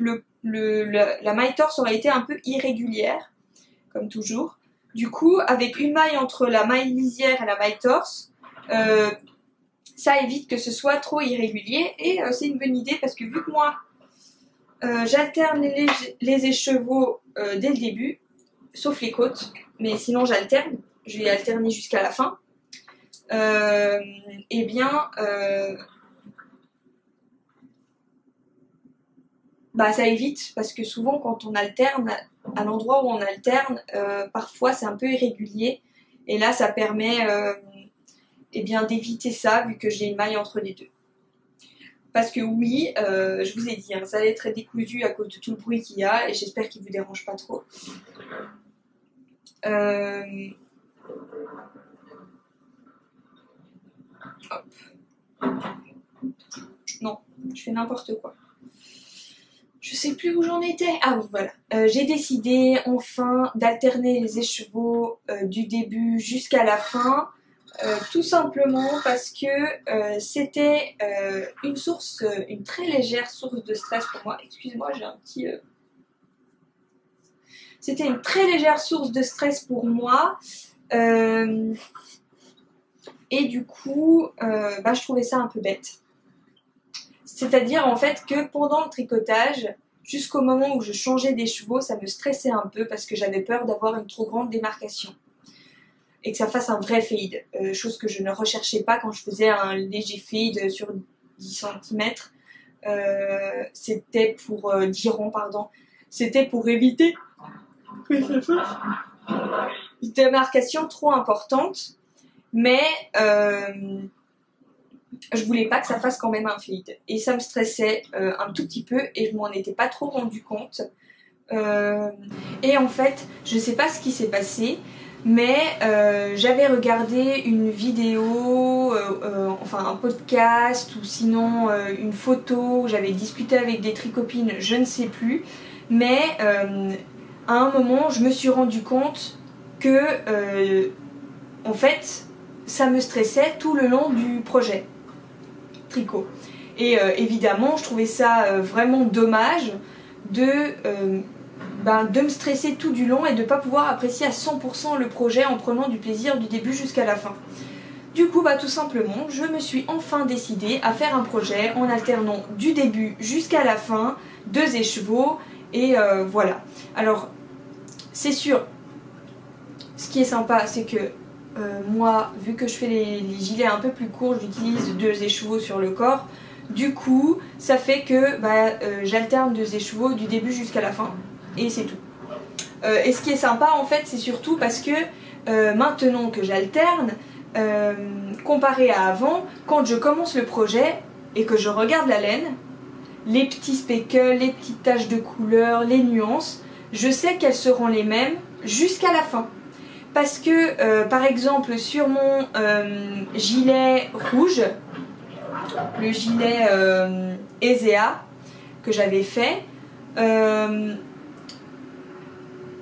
la maille torse aurait été un peu irrégulière, comme toujours. Du coup, avec une maille entre la maille lisière et la maille torse, ça évite que ce soit trop irrégulier et c'est une bonne idée parce que vu que moi, j'alterne les écheveaux dès le début, sauf les côtes, mais sinon j'alterne, je vais alterner jusqu'à la fin, eh bien, ça évite, parce que souvent quand on alterne, à l'endroit où on alterne, parfois c'est un peu irrégulier, et là ça permet eh bien, d'éviter ça, vu que j'ai une maille entre les deux. Parce que oui, je vous ai dit, hein, ça allait être décousu à cause de tout le bruit qu'il y a, et j'espère qu'il ne vous dérange pas trop. Hop. Non, je fais n'importe quoi. Je sais plus où j'en étais. Ah oui, voilà. J'ai décidé enfin d'alterner les écheveaux du début jusqu'à la fin. Tout simplement parce que c'était une très légère source de stress pour moi. Excuse-moi, j'ai un petit... C'était une très légère source de stress pour moi. Et du coup, je trouvais ça un peu bête. C'est-à-dire en fait que pendant le tricotage, jusqu'au moment où je changeais d'écheveau, ça me stressait un peu parce que j'avais peur d'avoir une trop grande démarcation et que ça fasse un vrai fade, chose que je ne recherchais pas quand je faisais un léger fade sur 10 cm. C'était pour 10 rangs, pardon. C'était pour éviter une démarcation trop importante, mais je voulais pas que ça fasse quand même un fade. Et ça me stressait un tout petit peu et je m'en étais pas trop rendu compte. Et en fait, je sais pas ce qui s'est passé, mais j'avais regardé une vidéo, enfin un podcast ou sinon une photo, j'avais discuté avec des tricopines, je ne sais plus, mais à un moment je me suis rendu compte que en fait ça me stressait tout le long du projet tricot. Et évidemment je trouvais ça vraiment dommage de me stresser tout du long et de ne pas pouvoir apprécier à 100% le projet en prenant du plaisir du début jusqu'à la fin. Du coup, tout simplement, je me suis enfin décidée à faire un projet en alternant du début jusqu'à la fin, 2 écheveaux, et voilà. Alors, c'est sûr, ce qui est sympa, c'est que moi, vu que je fais les gilets un peu plus courts, j'utilise 2 écheveaux sur le corps. Du coup, ça fait que j'alterne 2 écheveaux du début jusqu'à la fin. Et c'est tout. Et ce qui est sympa en fait, c'est surtout parce que maintenant que j'alterne, comparé à avant, quand je commence le projet et que je regarde la laine, les petits speckles, les petites taches de couleur, les nuances, je sais qu'elles seront les mêmes jusqu'à la fin. Parce que par exemple sur mon gilet rouge, le gilet Ezea que j'avais fait,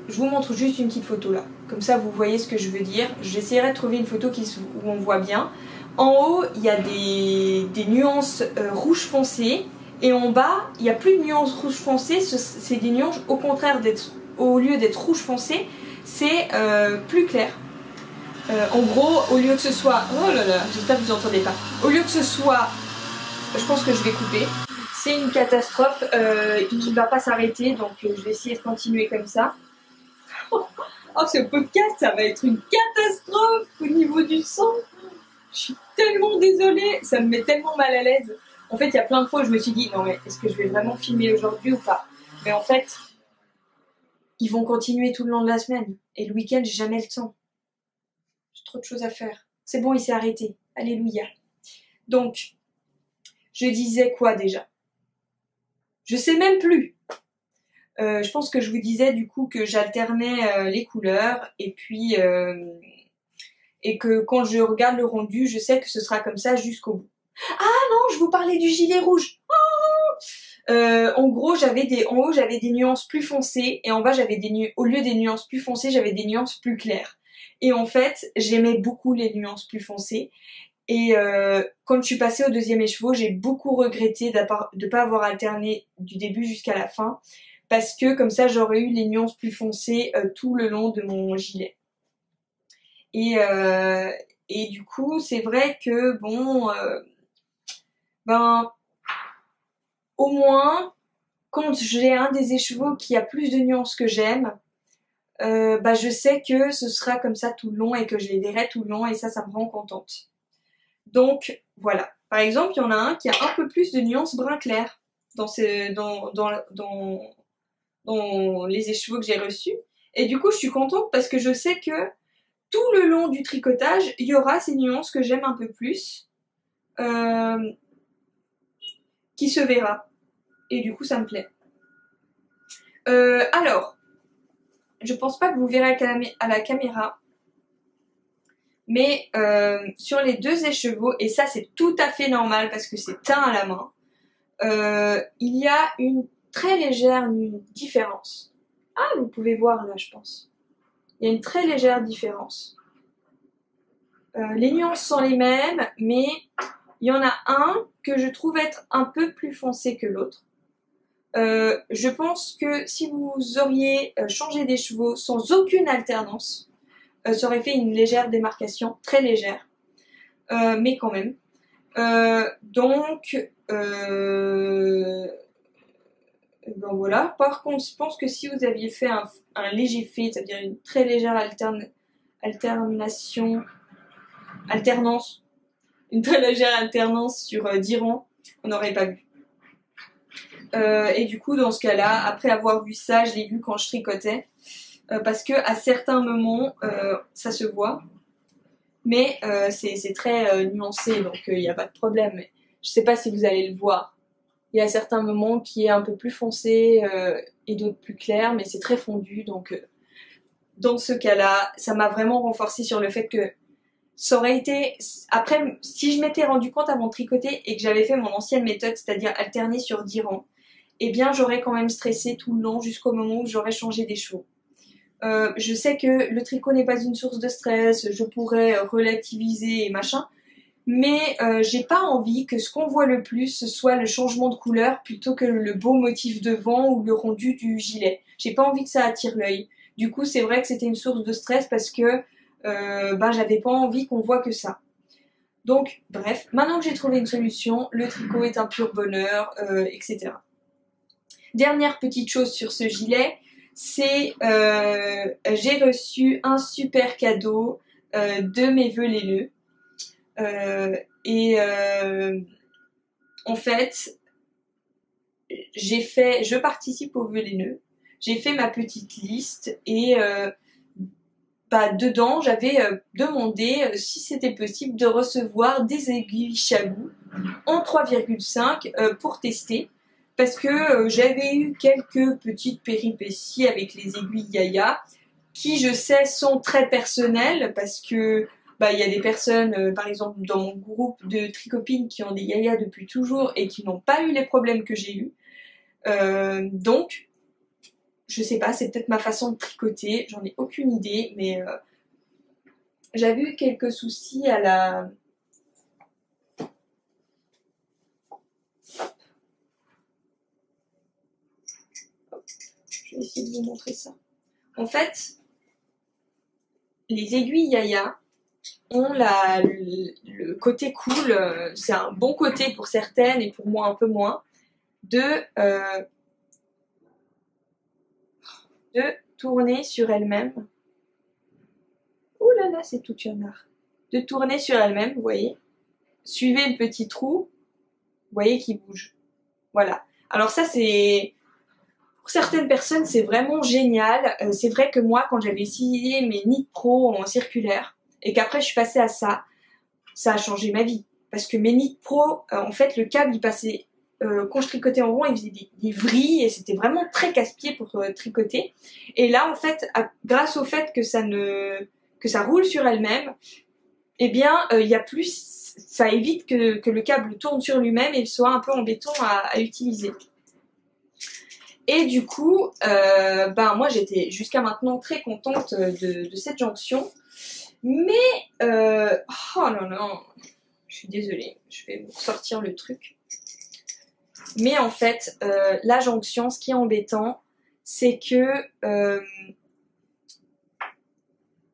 je vous montre juste une petite photo là, comme ça vous voyez ce que je veux dire. J'essaierai de trouver une photo où on voit bien. En haut il y a des nuances rouge foncé et en bas il n'y a plus de nuances rouge foncé, c'est des nuances au contraire au lieu d'être rouge foncé, c'est plus clair. En gros, au lieu que ce soit... Oh là là, j'espère que vous n'entendez pas. Au lieu que ce soit... Je pense que je vais couper. C'est une catastrophe, il ne va pas s'arrêter, donc je vais essayer de continuer comme ça. Oh, ce podcast, ça va être une catastrophe au niveau du son. Je suis tellement désolée, ça me met tellement mal à l'aise. En fait, il y a plein de fois où je me suis dit, non mais est-ce que je vais vraiment filmer aujourd'hui ou pas? Mais en fait, ils vont continuer tout le long de la semaine. Et le week-end, j'ai jamais le temps. J'ai trop de choses à faire. C'est bon, il s'est arrêté. Alléluia. Donc, je disais quoi déjà? Je sais même plus. Je pense que je vous disais du coup que j'alternais les couleurs et puis et que quand je regarde le rendu, je sais que ce sera comme ça jusqu'au bout. Ah non, je vous parlais du gilet rouge. En gros, en haut j'avais des nuances plus foncées et en bas au lieu des nuances plus foncées, j'avais des nuances plus claires. Et en fait, j'aimais beaucoup les nuances plus foncées. Et quand je suis passée au deuxième écheveau, j'ai beaucoup regretté de pas avoir alterné du début jusqu'à la fin, parce que comme ça, j'aurais eu les nuances plus foncées tout le long de mon gilet. Et du coup, c'est vrai que bon, ben au moins, quand j'ai un des écheveaux qui a plus de nuances que j'aime, bah je sais que ce sera comme ça tout le long et que je les verrai tout le long et ça me rend contente. Donc voilà. Par exemple, il y en a un qui a un peu plus de nuances brun clair dans les écheveaux que j'ai reçus. Et du coup, je suis contente parce que je sais que tout le long du tricotage, il y aura ces nuances que j'aime un peu plus qui se verra. Et du coup, ça me plaît. Alors, je pense pas que vous verrez à la caméra, mais sur les deux écheveaux, et ça c'est tout à fait normal parce que c'est teint à la main, il y a une très légère différence. Ah, vous pouvez voir là, je pense. Il y a une très légère différence. Les nuances sont les mêmes, mais il y en a un que je trouve être un peu plus foncé que l'autre. Je pense que si vous auriez changé des chevaux sans aucune alternance, ça aurait fait une légère démarcation, très légère, mais quand même. Donc, ben voilà. Par contre, je pense que si vous aviez fait un léger fade, c'est-à-dire une très légère une très légère alternance sur 10 rangs, on n'aurait pas vu. Et du coup, dans ce cas-là, après avoir vu ça, je l'ai vu quand je tricotais, parce que à certains moments, ça se voit, mais c'est très nuancé, donc il n'y a pas de problème. Je sais pas si vous allez le voir. Il y a certains moments qui est un peu plus foncé et d'autres plus clairs, mais c'est très fondu, donc dans ce cas-là, ça m'a vraiment renforcé sur le fait que ça aurait été... Après, si je m'étais rendu compte avant de tricoter et que j'avais fait mon ancienne méthode, c'est-à-dire alterner sur 10 rangs, eh bien j'aurais quand même stressé tout le long jusqu'au moment où j'aurais changé des chevaux. Je sais que le tricot n'est pas une source de stress, je pourrais relativiser et machin, mais j'ai pas envie que ce qu'on voit le plus ce soit le changement de couleur plutôt que le beau motif devant ou le rendu du gilet. J'ai pas envie que ça attire l'œil. Du coup, c'est vrai que c'était une source de stress parce que j'avais pas envie qu'on voit que ça. Donc, bref, maintenant que j'ai trouvé une solution, le tricot est un pur bonheur, etc. Dernière petite chose sur ce gilet, c'est j'ai reçu un super cadeau de mes vœux laineux. En fait, je participe aux vœux laineux. J'ai fait ma petite liste et dedans, j'avais demandé si c'était possible de recevoir des aiguilles Chagou en 3,5 pour tester. Parce que j'avais eu quelques petites péripéties avec les aiguilles Yaya, qui je sais sont très personnelles, parce que il y a des personnes, par exemple dans mon groupe de tricopines, qui ont des Yaya depuis toujours et qui n'ont pas eu les problèmes que j'ai eu. Donc, je sais pas, c'est peut-être ma façon de tricoter, j'en ai aucune idée, mais j'avais eu quelques soucis à la... Je vais essayer de vous montrer ça. En fait, les aiguilles Yaya ont le côté cool, c'est un bon côté pour certaines et pour moi un peu moins, de tourner sur elle-même. Ouh là là, c'est tout turnard. De tourner sur elle-même, vous voyez. Suivez le petit trou, vous voyez qu'il bouge. Voilà. Alors ça, c'est... Pour certaines personnes, c'est vraiment génial. C'est vrai que moi, quand j'avais essayé mes Knit Pro en circulaire, et qu'après je suis passée à ça, ça a changé ma vie. Parce que mes Knit Pro, en fait, le câble, il passait quand je tricotais en rond, il faisait des vrilles et c'était vraiment très casse-pied pour tricoter. Et là, en fait, grâce au fait que ça roule sur elle-même, eh bien, il y a plus, ça évite que le câble tourne sur lui-même et soit un peu embêtant à utiliser. Et du coup, moi j'étais jusqu'à maintenant très contente de cette jonction. Mais, oh non, non, je suis désolée, je vais vous ressortir le truc. Mais en fait, la jonction, ce qui est embêtant, c'est que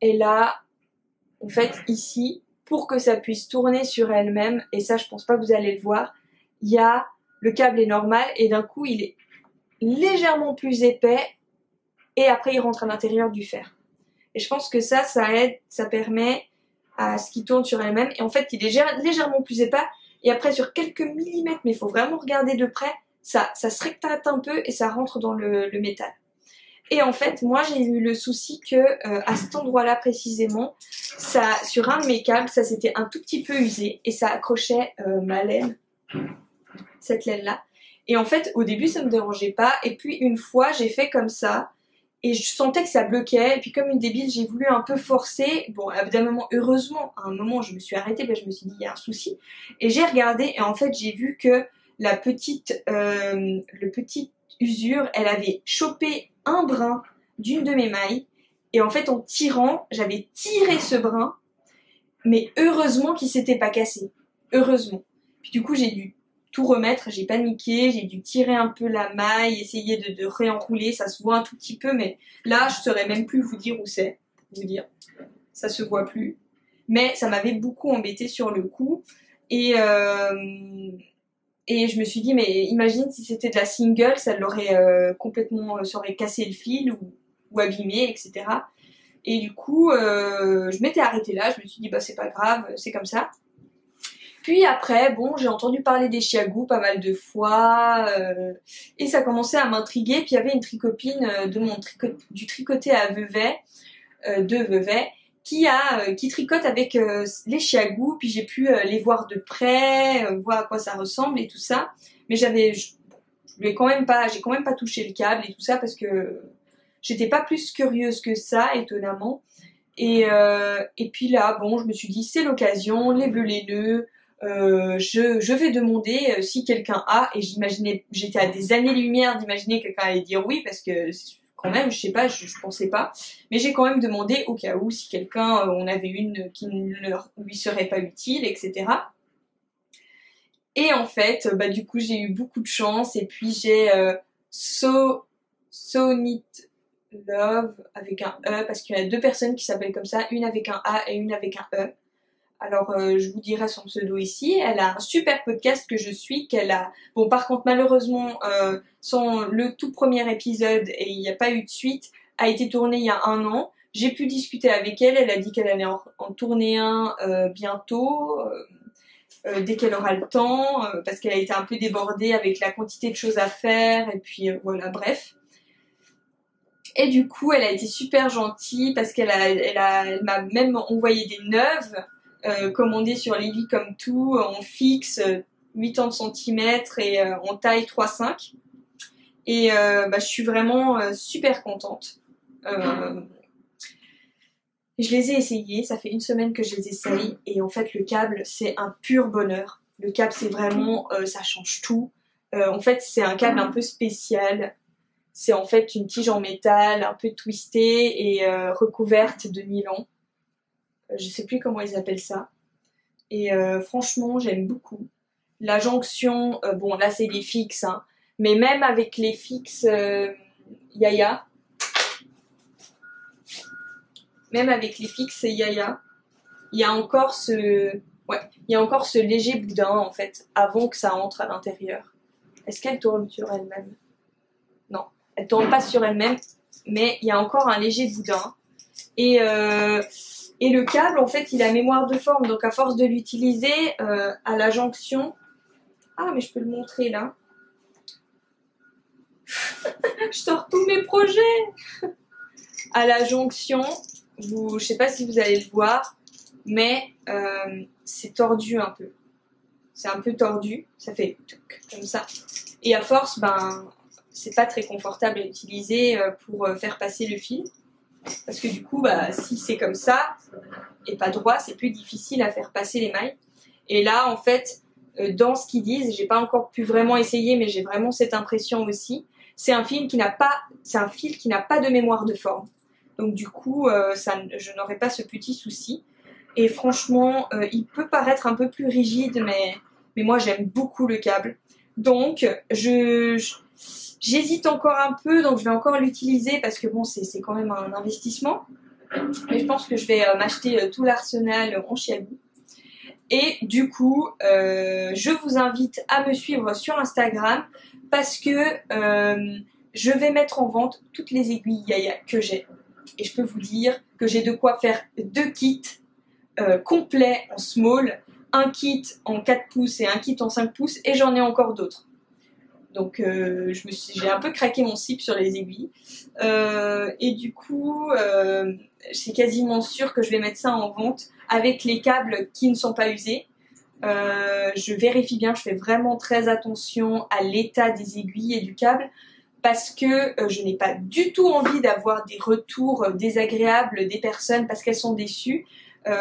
elle a, en fait, ici, pour que ça puisse tourner sur elle-même, et ça, je pense pas que vous allez le voir, il y a, le câble est normal, et d'un coup, il est légèrement plus épais, et après, il rentre à l'intérieur du fer. Et je pense que ça aide, ça permet à ce qu'il tourne sur elle-même, et en fait, il est légèrement plus épais, et après, sur quelques millimètres, mais il faut vraiment regarder de près, ça se rétracte un peu, et ça rentre dans le métal. Et en fait, moi, j'ai eu le souci que à cet endroit-là précisément, ça, sur un de mes câbles, ça s'était un tout petit peu usé et ça accrochait ma laine, cette laine-là. Et en fait, au début, ça me dérangeait pas. Et puis une fois, j'ai fait comme ça et je sentais que ça bloquait. Et puis comme une débile, j'ai voulu un peu forcer. Bon, évidemment, heureusement, à un moment, je me suis arrêtée, je me suis dit, il y a un souci. Et j'ai regardé et en fait, j'ai vu que le petit usure, elle avait chopé un brin d'une de mes mailles et en fait en tirant, j'avais tiré ce brin, mais heureusement qu'il s'était pas cassé, heureusement. Puis du coup j'ai dû tout remettre, j'ai paniqué, j'ai dû tirer un peu la maille, essayer de réenrouler, ça se voit un tout petit peu, mais là je saurais même plus vous dire où c'est, vous dire, ça se voit plus, mais ça m'avait beaucoup embêté sur le coup et je me suis dit, mais imagine si c'était de la single, ça l'aurait complètement, ça aurait cassé le fil ou abîmé, etc. Et du coup, je m'étais arrêtée là, je me suis dit, bah c'est pas grave, c'est comme ça. Puis après, bon, j'ai entendu parler des chiagous pas mal de fois, et ça commençait à m'intriguer. Puis il y avait une tricopine du tricoté à Vevey, de Vevey, qui tricote avec les chiagous, puis j'ai pu les voir de près, voir à quoi ça ressemble et tout ça. Mais j'ai quand même pas touché le câble et tout ça parce que j'étais pas plus curieuse que ça, étonnamment. Et puis là, bon, je me suis dit c'est l'occasion, les vœux les nœuds. Je vais demander si quelqu'un a, et j'étais à des années-lumière d'imaginer que quelqu'un allait dire oui parce que quand même, je sais pas, je pensais pas, mais j'ai quand même demandé au cas où si quelqu'un, on avait une qui ne lui serait pas utile, etc. Et en fait, du coup, j'ai eu beaucoup de chance, et puis j'ai So Neat Love avec un E, parce qu'il y a deux personnes qui s'appellent comme ça, une avec un A et une avec un E. Alors, je vous dirai son pseudo ici. Elle a un super podcast que je suis, qu'elle a... Bon, par contre, malheureusement, le tout premier épisode, et il n'y a pas eu de suite, a été tourné il y a 1 an. J'ai pu discuter avec elle. Elle a dit qu'elle allait en tourner un bientôt, dès qu'elle aura le temps, parce qu'elle a été un peu débordée avec la quantité de choses à faire, et puis voilà, bref. Et du coup, elle a été super gentille, parce qu'elle m'a même envoyé des neuves, commandé sur Lily comme tout, en fixe 80 cm et en taille 3,5. Et je suis vraiment super contente. Je les ai essayés, ça fait 1 semaine que je les essaye, et en fait le câble c'est un pur bonheur. Le câble c'est vraiment, ça change tout. En fait c'est un câble un peu spécial. C'est en fait une tige en métal un peu twistée et recouverte de nylon. Je sais plus comment ils appellent ça. Et franchement, j'aime beaucoup. La jonction, bon là c'est des fixes, hein, mais même avec les fixes Yaya, même avec les fixes Yaya, il y a encore ce léger boudin en fait, avant que ça entre à l'intérieur. Est-ce qu'elle tourne sur elle-même? Non, elle tourne pas sur elle-même, mais il y a encore un léger boudin. Et le câble, en fait, il a mémoire de forme. Donc, à force de l'utiliser à la jonction... Ah, mais je peux le montrer, là. Je sors tous mes projets. À la jonction, je sais pas si vous allez le voir, mais c'est tordu un peu. c'est un peu tordu, ça fait comme ça. Et à force, ben, c'est pas très confortable à utiliser pour faire passer le fil. Parce que du coup, bah, si c'est comme ça et pas droit, c'est plus difficile à faire passer les mailles. Et là, en fait, dans ce qu'ils disent, j'ai pas encore pu vraiment essayer, mais j'ai vraiment cette impression aussi. C'est un fil qui n'a pas de mémoire de forme. Donc du coup, je n'aurai pas ce petit souci. Et franchement, il peut paraître un peu plus rigide, mais moi j'aime beaucoup le câble. Donc j'hésite encore un peu, donc je vais encore l'utiliser parce que bon, c'est quand même un investissement. Mais je pense que je vais m'acheter tout l'arsenal en chiabi. Et du coup, je vous invite à me suivre sur Instagram parce que je vais mettre en vente toutes les aiguilles Yaya que j'ai. Et je peux vous dire que j'ai de quoi faire 2 kits complets en small, un kit en 4 pouces et un kit en 5 pouces, et j'en ai encore d'autres. Donc j'ai un peu craqué mon slip sur les aiguilles. Et du coup, c'est quasiment sûr que je vais mettre ça en vente avec les câbles qui ne sont pas usés. Je vérifie bien, je fais vraiment très attention à l'état des aiguilles et du câble parce que je n'ai pas du tout envie d'avoir des retours désagréables des personnes parce qu'elles sont déçues,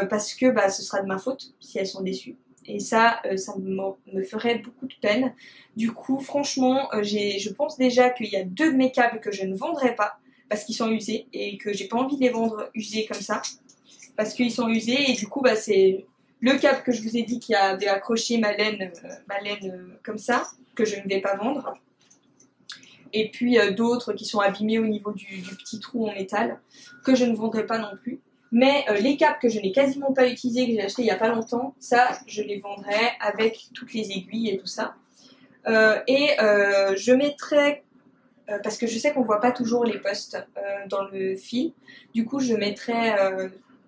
parce que bah, ce sera de ma faute si elles sont déçues. Et ça me ferait beaucoup de peine. Du coup, franchement, je pense déjà qu'il y a 2 de mes câbles que je ne vendrai pas parce qu'ils sont usés et que j'ai pas envie de les vendre usés comme ça parce qu'ils sont usés et du coup, bah, c'est le câble que je vous ai dit qui avait accroché ma laine comme ça que je ne vais pas vendre. Et puis d'autres qui sont abîmés au niveau du petit trou en métal que je ne vendrai pas non plus. Mais les câbles que je n'ai quasiment pas utilisés, que j'ai acheté il n'y a pas longtemps, ça je les vendrai avec toutes les aiguilles et tout ça. Je mettrai, parce que je sais qu'on ne voit pas toujours les posts dans le fil, du coup je mettrai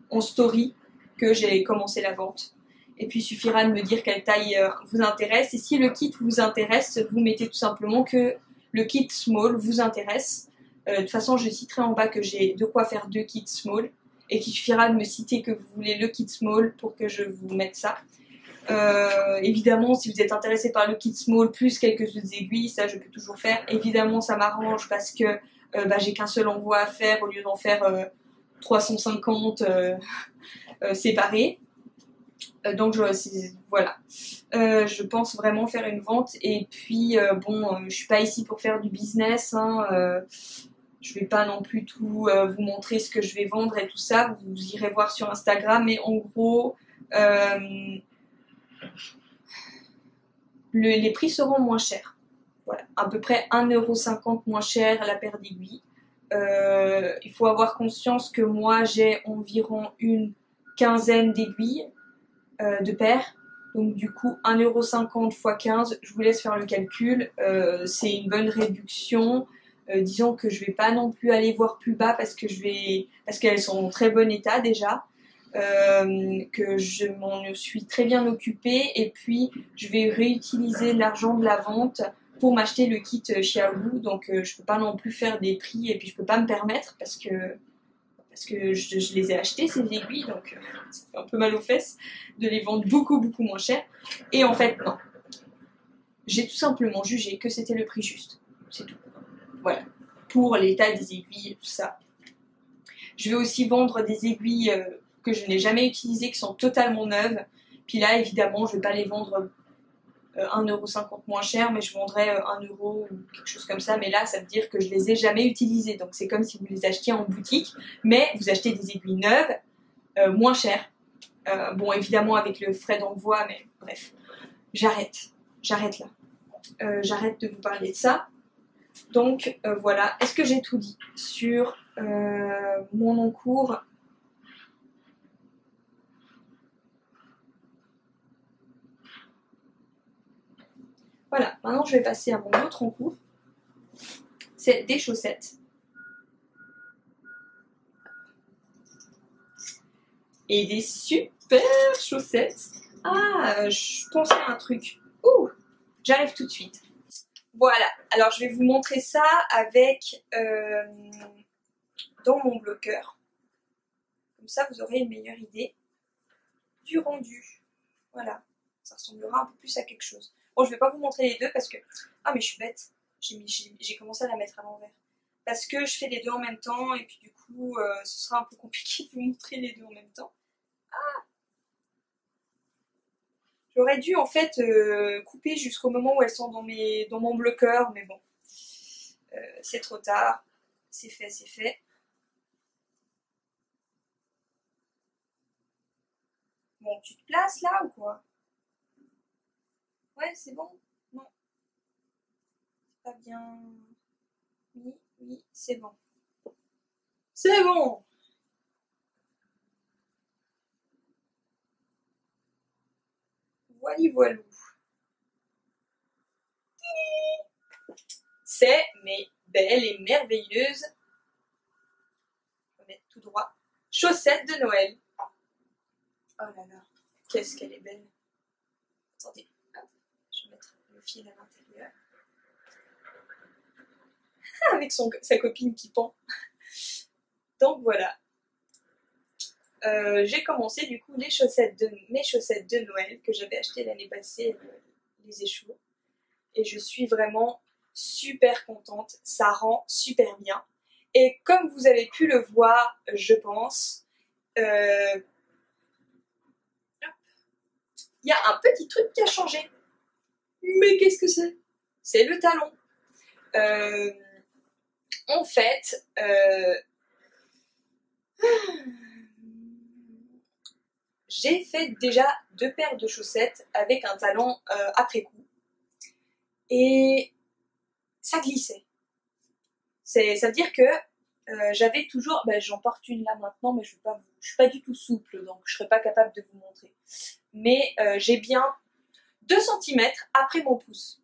en story que j'ai commencé la vente. Et puis il suffira de me dire quelle taille vous intéresse. Et si le kit vous intéresse, vous mettez tout simplement que le kit small vous intéresse. De toute façon, je citerai en bas que j'ai de quoi faire 2 kits small et qu'il suffira de me citer que vous voulez le kit small pour que je vous mette ça. Évidemment, si vous êtes intéressé par le kit small plus quelques autres aiguilles, ça je peux toujours faire. Évidemment, ça m'arrange parce que j'ai qu'un seul envoi à faire au lieu d'en faire 350 séparés. Donc voilà, je pense vraiment faire une vente et puis je suis pas ici pour faire du business, hein, je vais pas non plus tout vous montrer ce que je vais vendre et tout ça, vous irez voir sur Instagram, mais en gros les prix seront moins chers, voilà, à peu près 1,50 € moins cher la paire d'aiguilles. Il faut avoir conscience que moi j'ai environ une quinzaine d'aiguilles de paires. Donc du coup 1,50 € x 15, je vous laisse faire le calcul, c'est une bonne réduction. Disons que je vais pas non plus aller voir plus bas parce qu'elles sont en très bon état déjà, que je m'en suis très bien occupée et puis je vais réutiliser l'argent de la vente pour m'acheter le kit Xiaowu, donc je peux pas non plus faire des prix et puis je peux pas me permettre parce que je les ai achetées ces aiguilles, donc ça fait un peu mal aux fesses de les vendre beaucoup moins cher. Et en fait non, j'ai tout simplement jugé que c'était le prix juste, c'est tout. Voilà, pour l'état des aiguilles et tout ça. Je vais aussi vendre des aiguilles que je n'ai jamais utilisées, qui sont totalement neuves. Puis là évidemment je vais pas les vendre 1,50 € moins cher, mais je vendrais 1 € ou quelque chose comme ça. Mais là, ça veut dire que je les ai jamais utilisées. Donc c'est comme si vous les achetiez en boutique, mais vous achetez des aiguilles neuves, moins chères. Bon, évidemment avec le frais d'envoi, mais bref. J'arrête là. J'arrête de vous parler de ça. Donc voilà. Est-ce que j'ai tout dit sur mon encours ? Voilà, maintenant je vais passer à mon autre encours. C'est des chaussettes. Et des super chaussettes. Ah, je pensais à un truc. Ouh, j'arrive tout de suite. Voilà, alors je vais vous montrer ça avec dans mon bloqueur. Comme ça, vous aurez une meilleure idée du rendu. Voilà. Ça ressemblera un peu plus à quelque chose. Bon, je vais pas vous montrer les deux parce que... Ah, mais je suis bête. J'ai commencé à la mettre à l'envers. Parce que je fais les deux en même temps et puis du coup, ce sera un peu compliqué de vous montrer les deux en même temps. J'aurais dû en fait couper jusqu'au moment où elles sont dans mon bloqueur, mais bon, c'est trop tard. C'est fait, c'est fait. Bon, tu te places là ou quoi? Ouais, c'est bon? Non, c'est pas bien. Oui, oui, c'est bon. C'est bon! Voili voilou. C'est mes belles et merveilleuses, je vais mettre tout droit, chaussettes de Noël. Oh là là, qu'est-ce qu'elle est belle. Attendez, hop, je vais mettre le fil à l'intérieur. Avec sa copine qui pend. Donc voilà. J'ai commencé du coup mes chaussettes de Noël que j'avais achetées l'année passée, les échos. Et je suis vraiment super contente. Ça rend super bien. Et comme vous avez pu le voir, je pense, il y a un petit truc qui a changé. Mais qu'est-ce que c'est? C'est le talon. En fait, j'ai fait déjà 2 paires de chaussettes avec un talon après coup. Et ça glissait. Ça veut dire que j'avais toujours... j'en porte une là maintenant, mais je suis pas du tout souple, donc je serais pas capable de vous montrer. Mais j'ai bien 2 cm après mon pouce.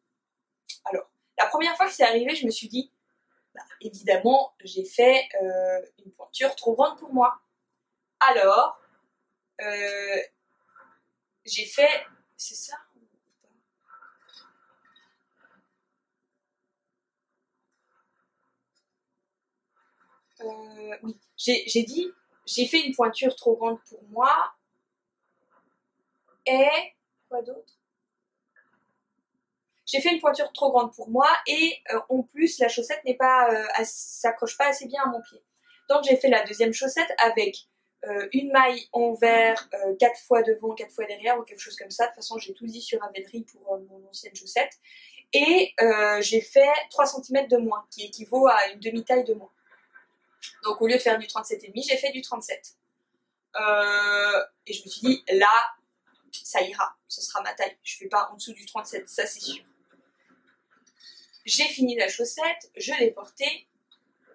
Alors, la première fois que c'est arrivé, je me suis dit, évidemment, j'ai fait une pointure trop grande pour moi. Alors, j'ai fait... C'est ça? Oui, j'ai dit, j'ai fait une pointure trop grande pour moi. Et... Quoi d'autre? J'ai fait une pointure trop grande pour moi et en plus la chaussette n'est pas, s'accroche pas assez bien à mon pied. Donc j'ai fait la deuxième chaussette avec une maille envers 4 fois devant, 4 fois derrière ou quelque chose comme ça. De toute façon j'ai tout dit sur Ravelry pour mon ancienne chaussette. Et j'ai fait 3 cm de moins, qui équivaut à une demi-taille de moins. Donc au lieu de faire du 37,5, j'ai fait du 37. Et je me suis dit, là, ça ira, ce sera ma taille. Je fais pas en dessous du 37, ça c'est sûr. J'ai fini la chaussette, je l'ai portée,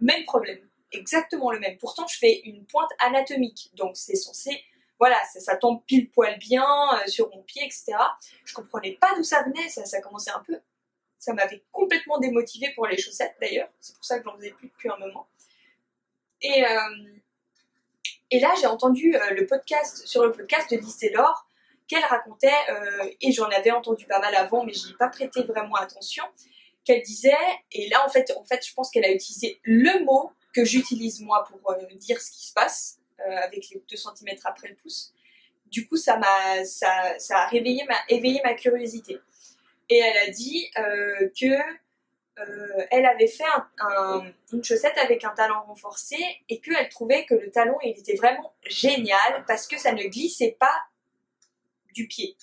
même problème, exactement le même. Pourtant, je fais une pointe anatomique, donc c'est censé, voilà, ça tombe pile poil bien sur mon pied, etc. Je comprenais pas d'où ça venait, ça commençait un peu, ça m'avait complètement démotivée pour les chaussettes d'ailleurs, c'est pour ça que j'en faisais plus depuis un moment. Et là, j'ai entendu sur le podcast de Lise Taylor, qu'elle racontait, et j'en avais entendu pas mal avant, mais j'y ai pas prêté vraiment attention, qu'elle disait, et là en fait je pense qu'elle a utilisé le mot que j'utilise moi pour dire ce qui se passe avec les 2 cm après le pouce. Du coup ça a éveillé ma curiosité. Et elle a dit que elle avait fait une chaussette avec un talon renforcé et qu'elle trouvait que le talon il était vraiment génial parce que ça ne glissait pas du pied.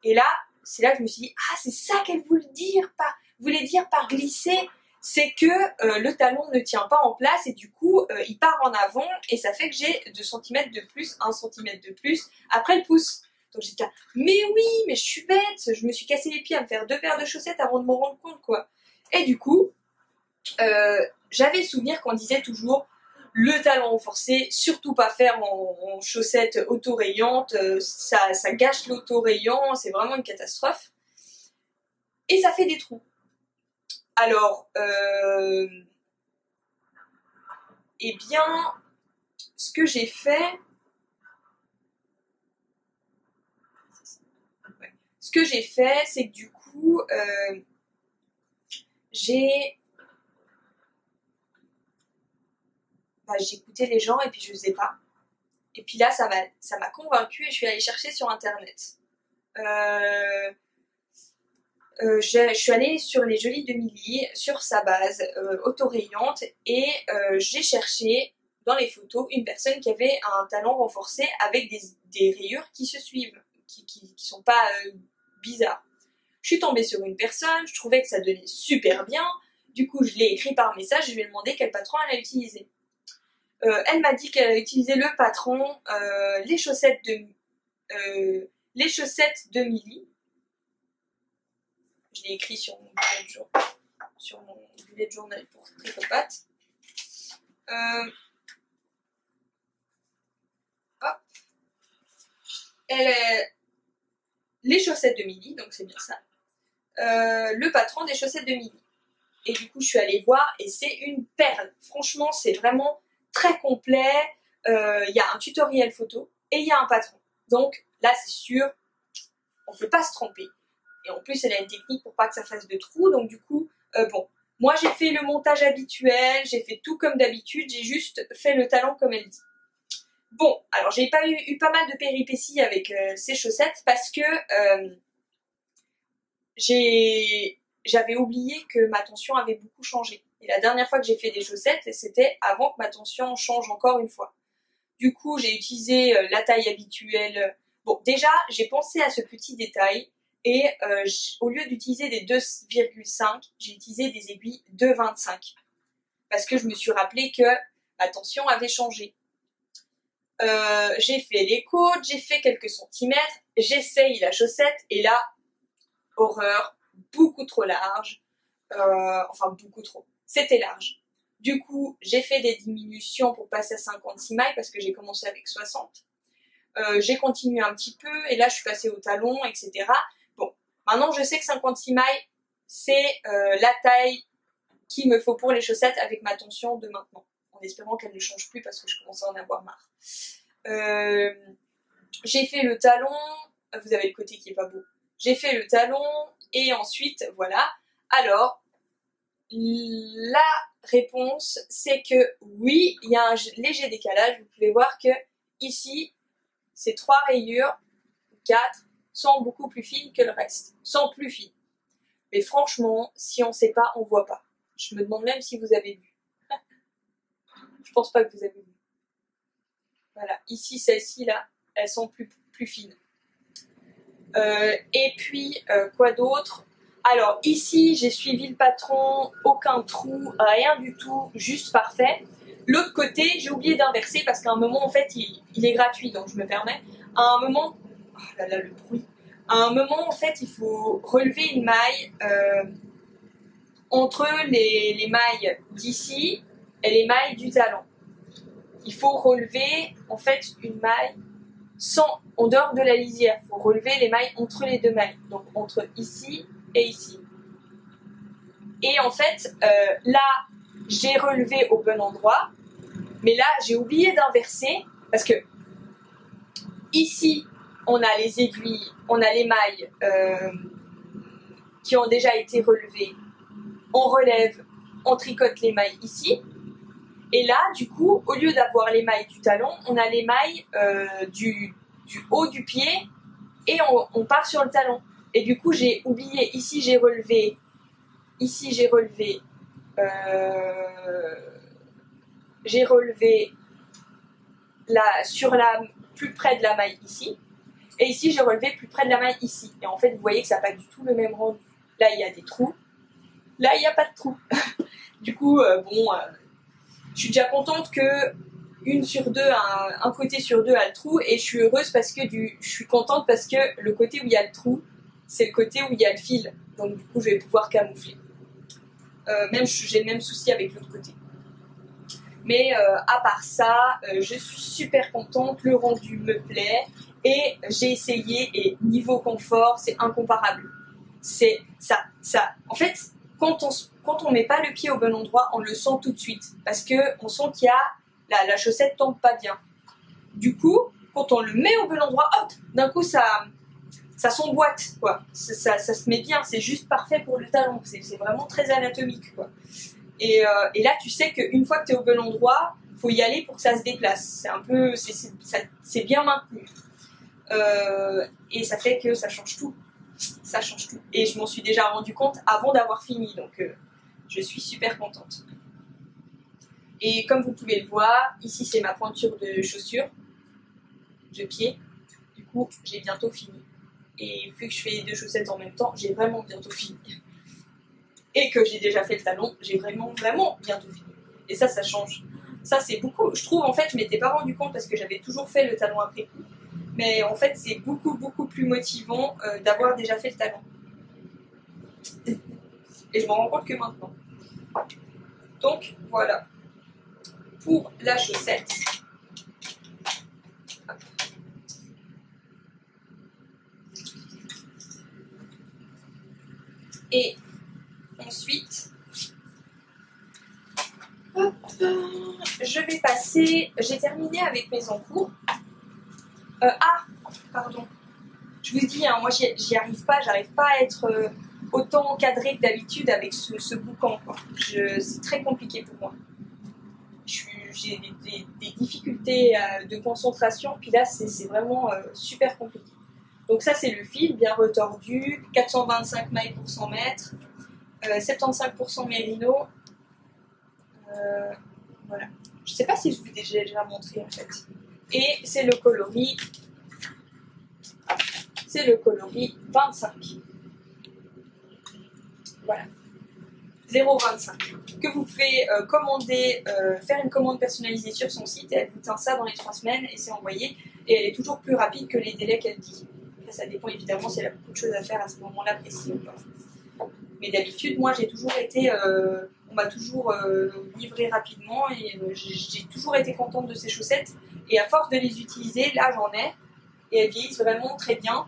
Et là, c'est là que je me suis dit, ah, c'est ça qu'elle voulait dire par glisser, c'est que le talon ne tient pas en place et du coup, il part en avant et ça fait que j'ai 2 cm de plus, 1 cm de plus après le pouce. Donc j'étais là, mais oui, mais je suis bête, je me suis cassé les pieds à me faire 2 paires de chaussettes avant de m'en rendre compte, quoi. Et du coup, j'avais le souvenir qu'on disait toujours, le talon renforcé, surtout pas faire en chaussettes autorayantes, ça gâche l'autorayant, c'est vraiment une catastrophe. Et ça fait des trous. Alors, eh bien, ce que j'ai fait... Ce que j'ai fait, c'est que du coup, j'ai écouté les gens et puis je faisais pas. Et puis là, ça m'a convaincue et je suis allée chercher sur internet. Je suis allée sur les Jolies de Milly, sur sa base autorayante, et j'ai cherché dans les photos une personne qui avait un talon renforcé avec des rayures qui se suivent, qui sont pas bizarres. Je suis tombée sur une personne, je trouvais que ça donnait super bien, du coup je l'ai écrit par message, je lui ai demandé quel patron elle a utilisé. Elle m'a dit qu'elle a utilisé le patron, les chaussettes de Milly. Je l'ai écrit sur mon bullet journal pour Tricopathe. Hop. Les chaussettes de Milly, donc c'est bien ça. Le patron des chaussettes de Milly. Et du coup, je suis allée voir et c'est une perle. Franchement, c'est vraiment très complet. Il y a un tutoriel photo et il y a un patron. Donc là, c'est sûr, on ne peut pas se tromper. Et en plus, elle a une technique pour pas que ça fasse de trous. Donc du coup, bon, moi j'ai fait le montage habituel, j'ai fait tout comme d'habitude, j'ai juste fait le talon comme elle dit. Bon, alors j'ai pas eu pas mal de péripéties avec ces chaussettes parce que j'avais oublié que ma tension avait beaucoup changé. Et la dernière fois que j'ai fait des chaussettes, c'était avant que ma tension change encore une fois. Du coup, j'ai utilisé la taille habituelle. Bon, déjà, j'ai pensé à ce petit détail. Et au lieu d'utiliser des 2,5, j'ai utilisé des aiguilles 2,25. Parce que je me suis rappelé que ma tension avait changé. J'ai fait les côtes, j'ai fait quelques centimètres, j'essaye la chaussette et là, horreur, beaucoup trop large. Enfin, beaucoup trop. C'était large. Du coup, j'ai fait des diminutions pour passer à 56 mailles parce que j'ai commencé avec 60. J'ai continué un petit peu et là, je suis passée au talon, etc. Maintenant, je sais que 56 mailles, c'est la taille qu'il me faut pour les chaussettes avec ma tension de maintenant. En espérant qu'elle ne change plus parce que je commence à en avoir marre. J'ai fait le talon. Vous avez le côté qui est pas beau. J'ai fait le talon et ensuite, voilà. Alors, la réponse, c'est que oui, il y a un léger décalage. Vous pouvez voir que ici, ces 3 rayures, 4, sont beaucoup plus fines que le reste, sont plus fines. Mais franchement, si on ne sait pas, on ne voit pas. Je me demande même si vous avez vu. Je pense pas que vous avez vu. Voilà, ici, celles-ci, là, elles sont plus fines. Et puis, quoi d'autre? Alors, ici, j'ai suivi le patron, aucun trou, rien du tout, juste parfait. L'autre côté, j'ai oublié d'inverser parce qu'à un moment, en fait, il est gratuit, donc je me permets. À un moment, oh là là, le bruit. À un moment, en fait, il faut relever une maille entre les mailles d'ici et les mailles du talon. Il faut relever, en fait, une maille en dehors de la lisière. Il faut relever les mailles entre les 2 mailles. Donc, entre ici et ici. Et en fait, là, j'ai relevé au bon endroit. Mais là, j'ai oublié d'inverser parce que ici, on a les aiguilles, on a les mailles qui ont déjà été relevées. On relève, on tricote les mailles ici. Et là, du coup, au lieu d'avoir les mailles du talon, on a les mailles du haut du pied et on part sur le talon. Et du coup, j'ai oublié, ici j'ai relevé, plus près de la maille ici. Et ici, j'ai relevé plus près de la maille ici. Et en fait, vous voyez que ça n'a pas du tout le même rendu. Là, il y a des trous. Là, il n'y a pas de trous. Du coup, je suis déjà contente que un côté sur 2 a le trou. Et je suis heureuse parce que je suis contente parce que le côté où il y a le trou, c'est le côté où il y a le fil. Donc, du coup, je vais pouvoir camoufler. J'ai le même souci avec l'autre côté. Mais à part ça, je suis super contente, le rendu me plaît et j'ai essayé et niveau confort, c'est incomparable. C'est ça. En fait, quand on met pas le pied au bon endroit, on le sent tout de suite parce que on sent qu'il y a la chaussette tombe pas bien. Du coup, quand on le met au bon endroit, hop, d'un coup ça s'emboîte quoi. Ça se met bien, c'est juste parfait pour le talon. C'est vraiment très anatomique quoi. Et là, tu sais qu'une fois que tu es au bon endroit, faut y aller pour que ça se déplace. C'est bien maintenu. Et ça fait que ça change tout. Ça change tout. Et je m'en suis déjà rendu compte avant d'avoir fini, donc je suis super contente. Et comme vous pouvez le voir, ici c'est ma pointure de chaussures, de pied. Du coup, j'ai bientôt fini. Et vu que je fais les deux chaussettes en même temps, j'ai vraiment bientôt fini. Et que j'ai déjà fait le talon, j'ai vraiment bientôt fini. Et ça change. Ça, c'est beaucoup. Je trouve, en fait, je m'étais pas rendu compte parce que j'avais toujours fait le talon après coup. Mais en fait, c'est beaucoup plus motivant d'avoir déjà fait le talon. Et je m'en rends compte que maintenant. Donc, voilà. Pour la chaussette. Et ensuite, hop, je vais passer. J'ai terminé avec mes encours. Pardon. Je vous dis, hein, moi j'y arrive pas, j'arrive pas à être autant encadrée que d'habitude avec ce boucan. C'est très compliqué pour moi. J'ai des difficultés de concentration, puis là c'est vraiment super compliqué. Donc ça c'est le fil bien retordu, 425 mailles pour 100 mètres, 75% mérino. Voilà. Je sais pas si je vous ai déjà montré en fait. Et c'est le coloris. C'est le coloris 25. Voilà. 0,25. Que vous pouvez commander, faire une commande personnalisée sur son site et elle vous teint ça dans les 3 semaines et c'est envoyé. Et elle est toujours plus rapide que les délais qu'elle dit. Après, ça dépend évidemment si elle a beaucoup de choses à faire à ce moment-là précis ou pas. Mais d'habitude, moi j'ai toujours été. On m'a toujours livré rapidement et j'ai toujours été contente de ces chaussettes. Et à force de les utiliser, là j'en ai. Et elles vieillissent vraiment très bien.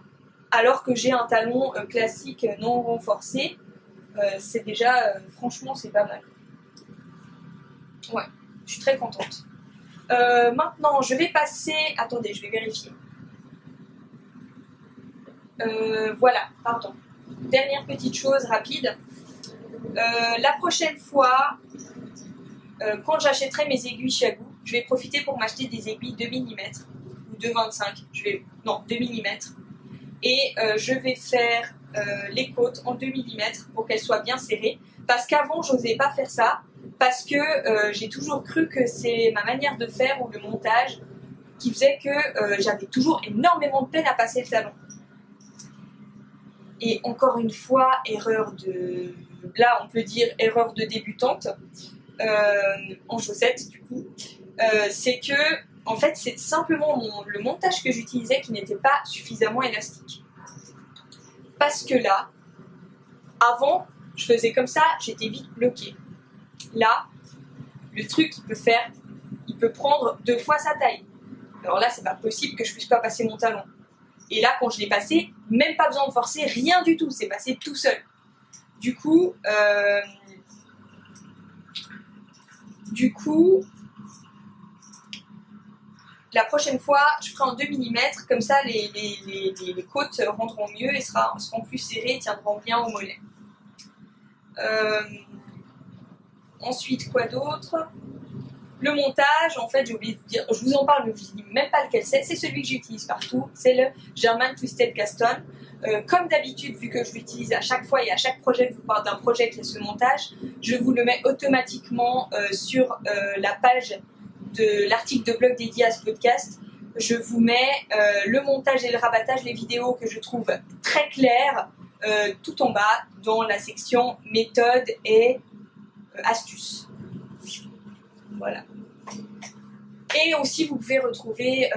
Alors que j'ai un talon classique non renforcé, c'est déjà, franchement, c'est pas mal. Ouais, je suis très contente. Maintenant, je vais passer... Attendez, je vais vérifier. Voilà, pardon. Dernière petite chose rapide. La prochaine fois, quand j'achèterai mes aiguilles Chagou, je vais profiter pour m'acheter des aiguilles 2 mm ou 2,25. Non, 2 mm. Et je vais faire les côtes en 2 mm pour qu'elles soient bien serrées. Parce qu'avant, je n'osais pas faire ça. Parce que j'ai toujours cru que c'est ma manière de faire ou le montage qui faisait que j'avais toujours énormément de peine à passer le talon. Et encore une fois, erreur de... Là, on peut dire erreur de débutante en chaussettes, du coup. C'est que, en fait, c'est simplement le montage que j'utilisais qui n'était pas suffisamment élastique. Parce que là, avant, je faisais comme ça, j'étais vite bloquée. Là, le truc, il peut prendre 2 fois sa taille. Alors là, c'est pas possible que je puisse pas passer mon talon. Et là, quand je l'ai passé, même pas besoin de forcer, rien du tout, c'est passé tout seul. Du coup, la prochaine fois, je ferai en 2 mm, comme ça les côtes rendront mieux et seront plus serrées et tiendront bien au mollet. Ensuite, quoi d'autre? Le montage, en fait, j'ai oublié de vous dire, je vous en parle, mais je vous dis même pas lequel c'est celui que j'utilise partout, c'est le German Twisted Gaston. Comme d'habitude, vu que je l'utilise à chaque fois et à chaque projet que je vous parle d'un projet qui est ce montage, je vous le mets automatiquement sur la page de l'article de blog dédié à ce podcast. Je vous mets le montage et le rabattage, les vidéos que je trouve très claires, tout en bas dans la section méthode et astuces. Voilà. Et aussi, vous pouvez retrouver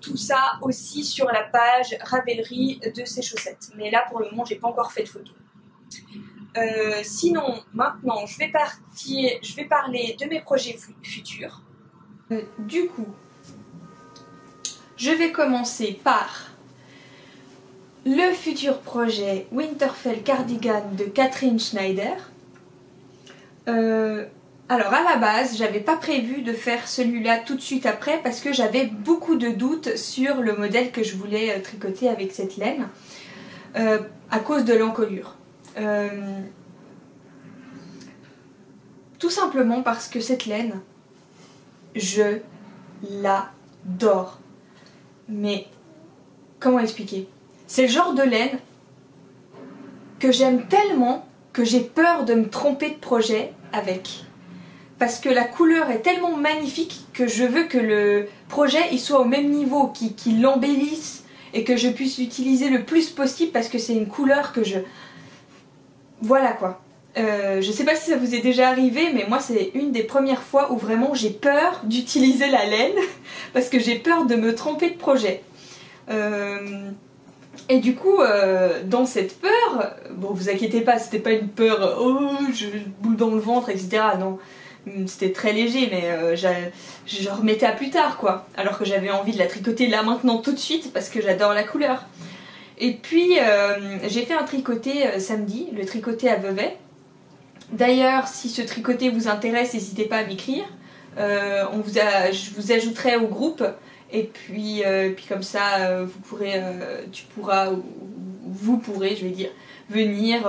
tout ça aussi sur la page Ravelry de ces chaussettes. Mais là, pour le moment, j'ai pas encore fait de photo. Sinon, maintenant, je vais parler de mes projets futurs. Du coup, je vais commencer par le futur projet Winterfell Cardigan de Catherine Schneider. Alors à la base, j'avais pas prévu de faire celui-là tout de suite après parce que j'avais beaucoup de doutes sur le modèle que je voulais tricoter avec cette laine à cause de l'encolure. Tout simplement parce que cette laine, je l'adore. Mais comment expliquer? C'est le genre de laine que j'aime tellement que j'ai peur de me tromper de projet avec. Parce que la couleur est tellement magnifique que je veux que le projet il soit au même niveau, qu'il l'embellisse et que je puisse l'utiliser le plus possible parce que c'est une couleur que je... Voilà quoi. Je sais pas si ça vous est déjà arrivé, mais moi c'est une des premières fois où vraiment j'ai peur d'utiliser la laine parce que j'ai peur de me tromper de projet. Et du coup, dans cette peur, bon vous inquiétez pas, c'était pas une peur oh je boule dans le ventre, etc. Non, c'était très léger, mais je remettais à plus tard quoi. Alors que j'avais envie de la tricoter là maintenant tout de suite parce que j'adore la couleur. Et puis j'ai fait un tricoté samedi, le tricoté à Vevey. D'ailleurs, si ce tricoté vous intéresse, n'hésitez pas à m'écrire. Je vous ajouterai au groupe. Et puis comme ça, vous pourrez, je vais dire, venir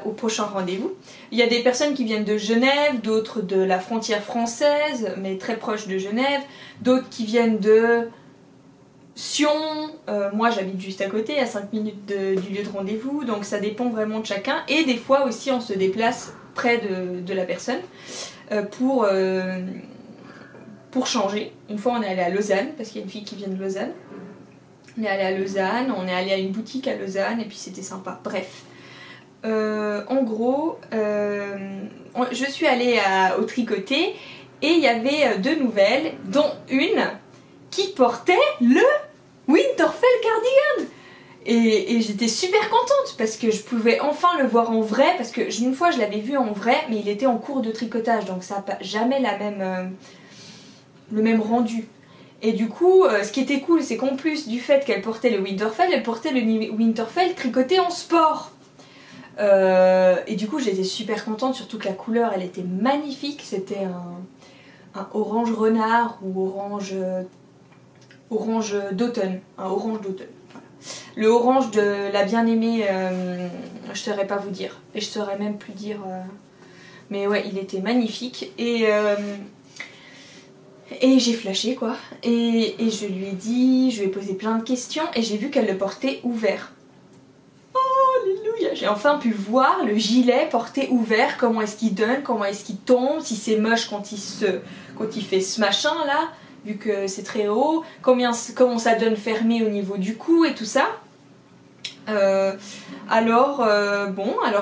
au prochain rendez-vous. Il y a des personnes qui viennent de Genève, d'autres de la frontière française, mais très proche de Genève, d'autres qui viennent de Sion, moi j'habite juste à côté, à 5 minutes du lieu de rendez-vous, donc ça dépend vraiment de chacun. Et des fois aussi on se déplace près de la personne pour changer. Une fois on est allé à Lausanne, parce qu'il y a une fille qui vient de Lausanne. On est allé à Lausanne, on est allé à une boutique à Lausanne et puis c'était sympa. Bref. En gros, je suis allée au tricoté et il y avait 2 nouvelles, dont une qui portait le Winterfell cardigan. Et j'étais super contente parce que je pouvais enfin le voir en vrai, parce que une fois je l'avais vu en vrai, mais il était en cours de tricotage, donc ça n'a jamais le même rendu. Et du coup, ce qui était cool, c'est qu'en plus du fait qu'elle portait le Winterfell, elle portait le Winterfell tricoté en sport. Et du coup, j'étais super contente, surtout que la couleur, elle était magnifique. C'était un orange renard ou orange d'automne. Un orange d'automne. Voilà. Le orange de la bien-aimée, je saurais pas vous dire. Et je saurais même plus dire... Mais ouais, il était magnifique. Et j'ai flashé quoi, et je lui ai dit, je lui ai posé plein de questions et j'ai vu qu'elle le portait ouvert. Oh, alléluia! J'ai enfin pu voir le gilet porté ouvert, comment est-ce qu'il donne, comment est-ce qu'il tombe, si c'est moche quand il fait ce machin là, vu que c'est très haut, comment ça donne fermé au niveau du cou et tout ça. Alors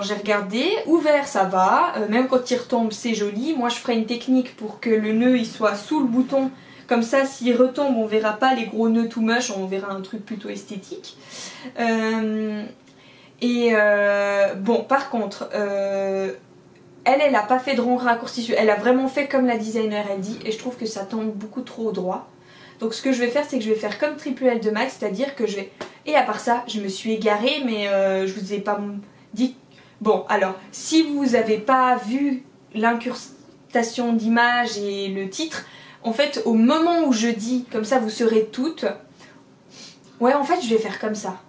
j'ai regardé, ouvert ça va, même quand il retombe c'est joli. Moi je ferai une technique pour que le nœud il soit sous le bouton, comme ça s'il retombe on verra pas les gros nœuds tout moche, on verra un truc plutôt esthétique. Bon par contre, elle a pas fait de rond raccourci, elle a vraiment fait comme la designer elle dit, et je trouve que ça tombe beaucoup trop droit. Donc ce que je vais faire, c'est que je vais faire comme Triple L de Max, c'est-à-dire que je vais... Et à part ça, je me suis égarée, mais je vous ai pas dit... Bon, alors, si vous n'avez pas vu l'incrustation d'image et le titre, en fait, au moment où je dis, comme ça vous serez toutes... Ouais, en fait, je vais faire comme ça.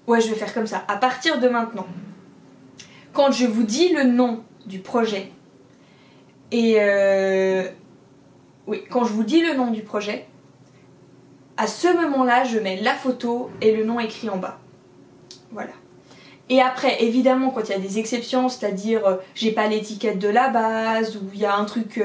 Ouais, je vais faire comme ça, à partir de maintenant. Quand je vous dis le nom du projet, et... Oui, quand je vous dis le nom du projet... À ce moment-là, je mets la photo et le nom écrit en bas. Voilà. Et après, évidemment, quand il y a des exceptions, c'est-à-dire j'ai pas l'étiquette de la base, ou il y a un truc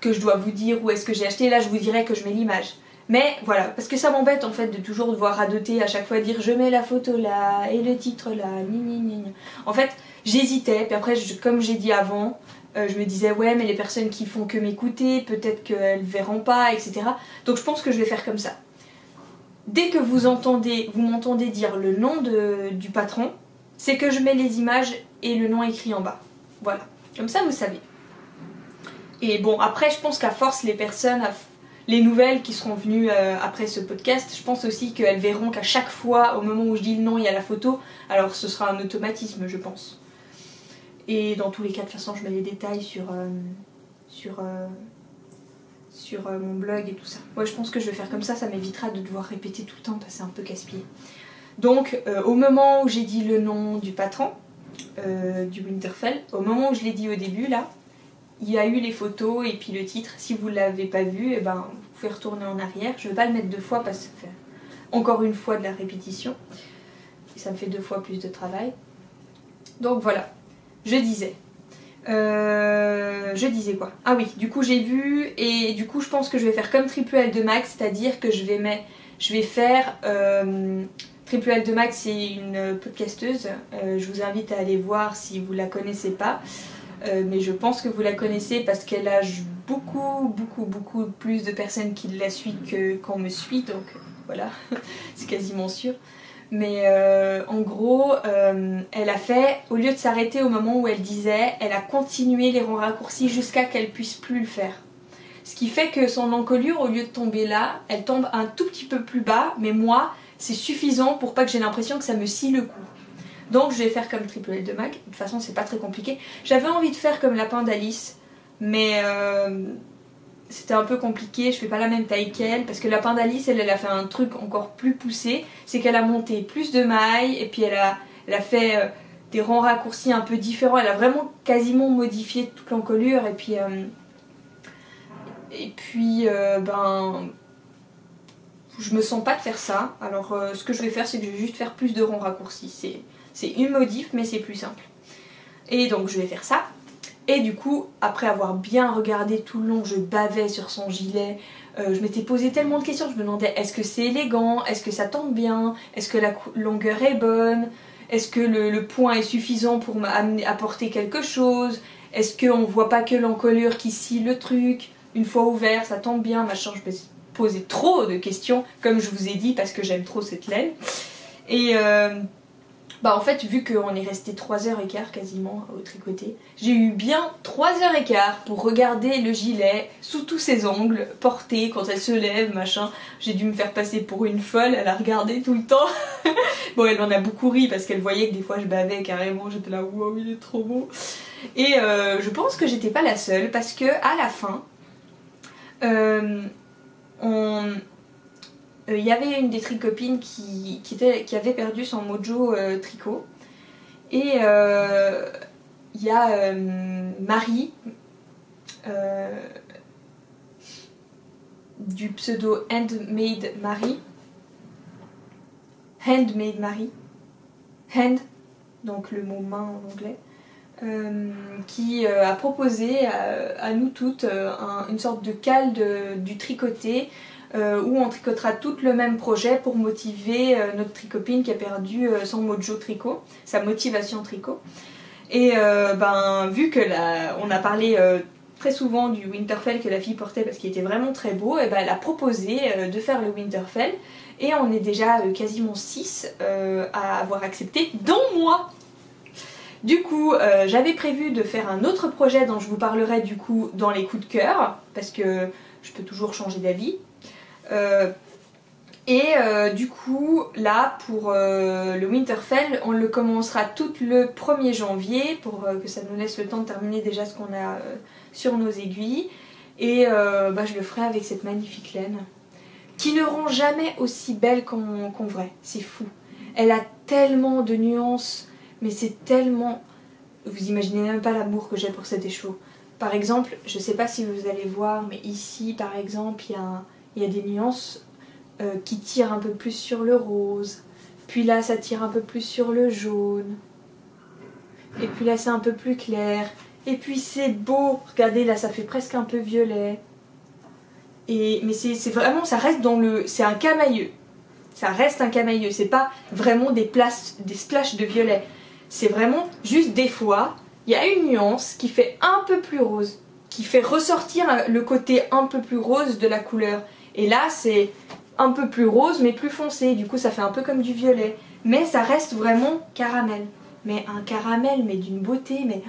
que je dois vous dire où est-ce que j'ai acheté, là je vous dirai que je mets l'image. Mais voilà, parce que ça m'embête en fait de toujours devoir radoter à chaque fois, dire je mets la photo là, et le titre là, ni. En fait, j'hésitais, puis après, comme j'ai dit avant, je me disais ouais mais les personnes qui font que m'écouter, peut-être qu'elles verront pas, etc. Donc je pense que je vais faire comme ça. Dès que vous m'entendez dire le nom du patron, c'est que je mets les images et le nom écrit en bas. Voilà, comme ça vous savez. Et bon, après je pense qu'à force les personnes, les nouvelles qui seront venues après ce podcast, je pense aussi qu'elles verront qu'à chaque fois, au moment où je dis le nom, il y a la photo. Alors ce sera un automatisme je pense. Et dans tous les cas, de toute façon, je mets les détails sur mon blog et tout ça. Ouais, je pense que je vais faire comme ça m'évitera de devoir répéter tout le temps parce que c'est un peu casse-pied. Donc, au moment où j'ai dit le nom du patron, du Winterfell, au moment où je l'ai dit au début, là, il y a eu les photos et puis le titre. Si vous ne l'avez pas vu, eh ben, vous pouvez retourner en arrière. Je ne vais pas le mettre 2 fois parce que ça fait encore une fois de la répétition. Et ça me fait 2 fois plus de travail. Donc voilà, je disais quoi? Ah oui, du coup j'ai vu et du coup je pense que je vais faire comme Triple L de Max, c'est-à-dire que je vais faire Triple L de Max, c'est une podcasteuse, je vous invite à aller voir si vous la connaissez pas, mais je pense que vous la connaissez parce qu'elle a beaucoup plus de personnes qui la suivent qu'on me suit, donc voilà, c'est quasiment sûr. Mais en gros, elle a fait, au lieu de s'arrêter au moment où elle disait, elle a continué les ronds raccourcis jusqu'à qu'elle puisse plus le faire. Ce qui fait que son encolure, au lieu de tomber là, elle tombe un tout petit peu plus bas, mais moi, c'est suffisant pour pas que j'ai l'impression que ça me scie le cou. Donc je vais faire comme Triple L de Mac, de toute façon c'est pas très compliqué. J'avais envie de faire comme Lapin d'Alice, mais c'était un peu compliqué, je fais pas la même taille qu'elle, parce que Lapin d'Alice, elle a fait un truc encore plus poussé, c'est qu'elle a monté plus de mailles, et puis elle a fait des rangs raccourcis un peu différents, elle a vraiment quasiment modifié toute l'encolure, et puis ben je me sens pas de faire ça. Alors ce que je vais faire, c'est que je vais juste faire plus de ronds raccourcis, c'est une modif mais c'est plus simple. Et donc je vais faire ça. Et du coup, après avoir bien regardé tout le long, je bavais sur son gilet, je m'étais posé tellement de questions, je me demandais est-ce que c'est élégant, est-ce que ça tombe bien, est-ce que la longueur est bonne, est-ce que le point est suffisant pour apporter quelque chose, est-ce qu'on voit pas que l'encolure qui scie le truc, une fois ouvert ça tombe bien, machin. Je me suis posé trop de questions, comme je vous ai dit, parce que j'aime trop cette laine. Et bah en fait, vu qu'on est resté 3h15 quasiment au tricoter, j'ai eu bien 3h15 pour regarder le gilet sous tous ses angles, porté quand elle se lève, machin. J'ai dû me faire passer pour une folle, elle a regardé tout le temps. Bon, elle en a beaucoup ri parce qu'elle voyait que des fois je bavais carrément, j'étais là, wow, il est trop beau. Et je pense que j'étais pas la seule parce que à la fin, il y avait une des tricopines qui avait perdu son mojo tricot. Et il y a Marie, du pseudo Handmade Marie. Handmade Marie. Hand, donc le mot main en anglais. Qui a proposé à nous toutes une sorte de cale du tricoté où on tricotera toutes le même projet pour motiver notre tricopine qui a perdu son mojo tricot, sa motivation tricot. Et ben, vu que on a parlé très souvent du Winterfell que la fille portait parce qu'il était vraiment très beau, et ben elle a proposé de faire le Winterfell et on est déjà quasiment 6 à avoir accepté, dont moi. Du coup, j'avais prévu de faire un autre projet dont je vous parlerai du coup dans les coups de cœur, parce que je peux toujours changer d'avis. Du coup, là, pour le Winterfell, on le commencera tout le 1er janvier, pour que ça nous laisse le temps de terminer déjà ce qu'on a sur nos aiguilles. Et bah, je le ferai avec cette magnifique laine, qui ne rend jamais aussi belle qu'en vrai, c'est fou. Elle a tellement de nuances, mais c'est tellement... Vous imaginez même pas l'amour que j'ai pour cet écheveau. Par exemple, je sais pas si vous allez voir, mais ici par exemple, il y a des nuances qui tirent un peu plus sur le rose. Puis là, ça tire un peu plus sur le jaune. Et puis là, c'est un peu plus clair. Et puis c'est beau. Regardez, là, ça fait presque un peu violet. Mais c'est vraiment, ça reste dans le... C'est un camailleux. Ça reste un camailleux. C'est pas vraiment des splashes de violet. C'est vraiment juste des fois, il y a une nuance qui fait un peu plus rose, qui fait ressortir le côté un peu plus rose de la couleur. Et là, c'est un peu plus rose mais plus foncé, du coup ça fait un peu comme du violet. Mais ça reste vraiment caramel. Mais un caramel, mais d'une beauté, mais...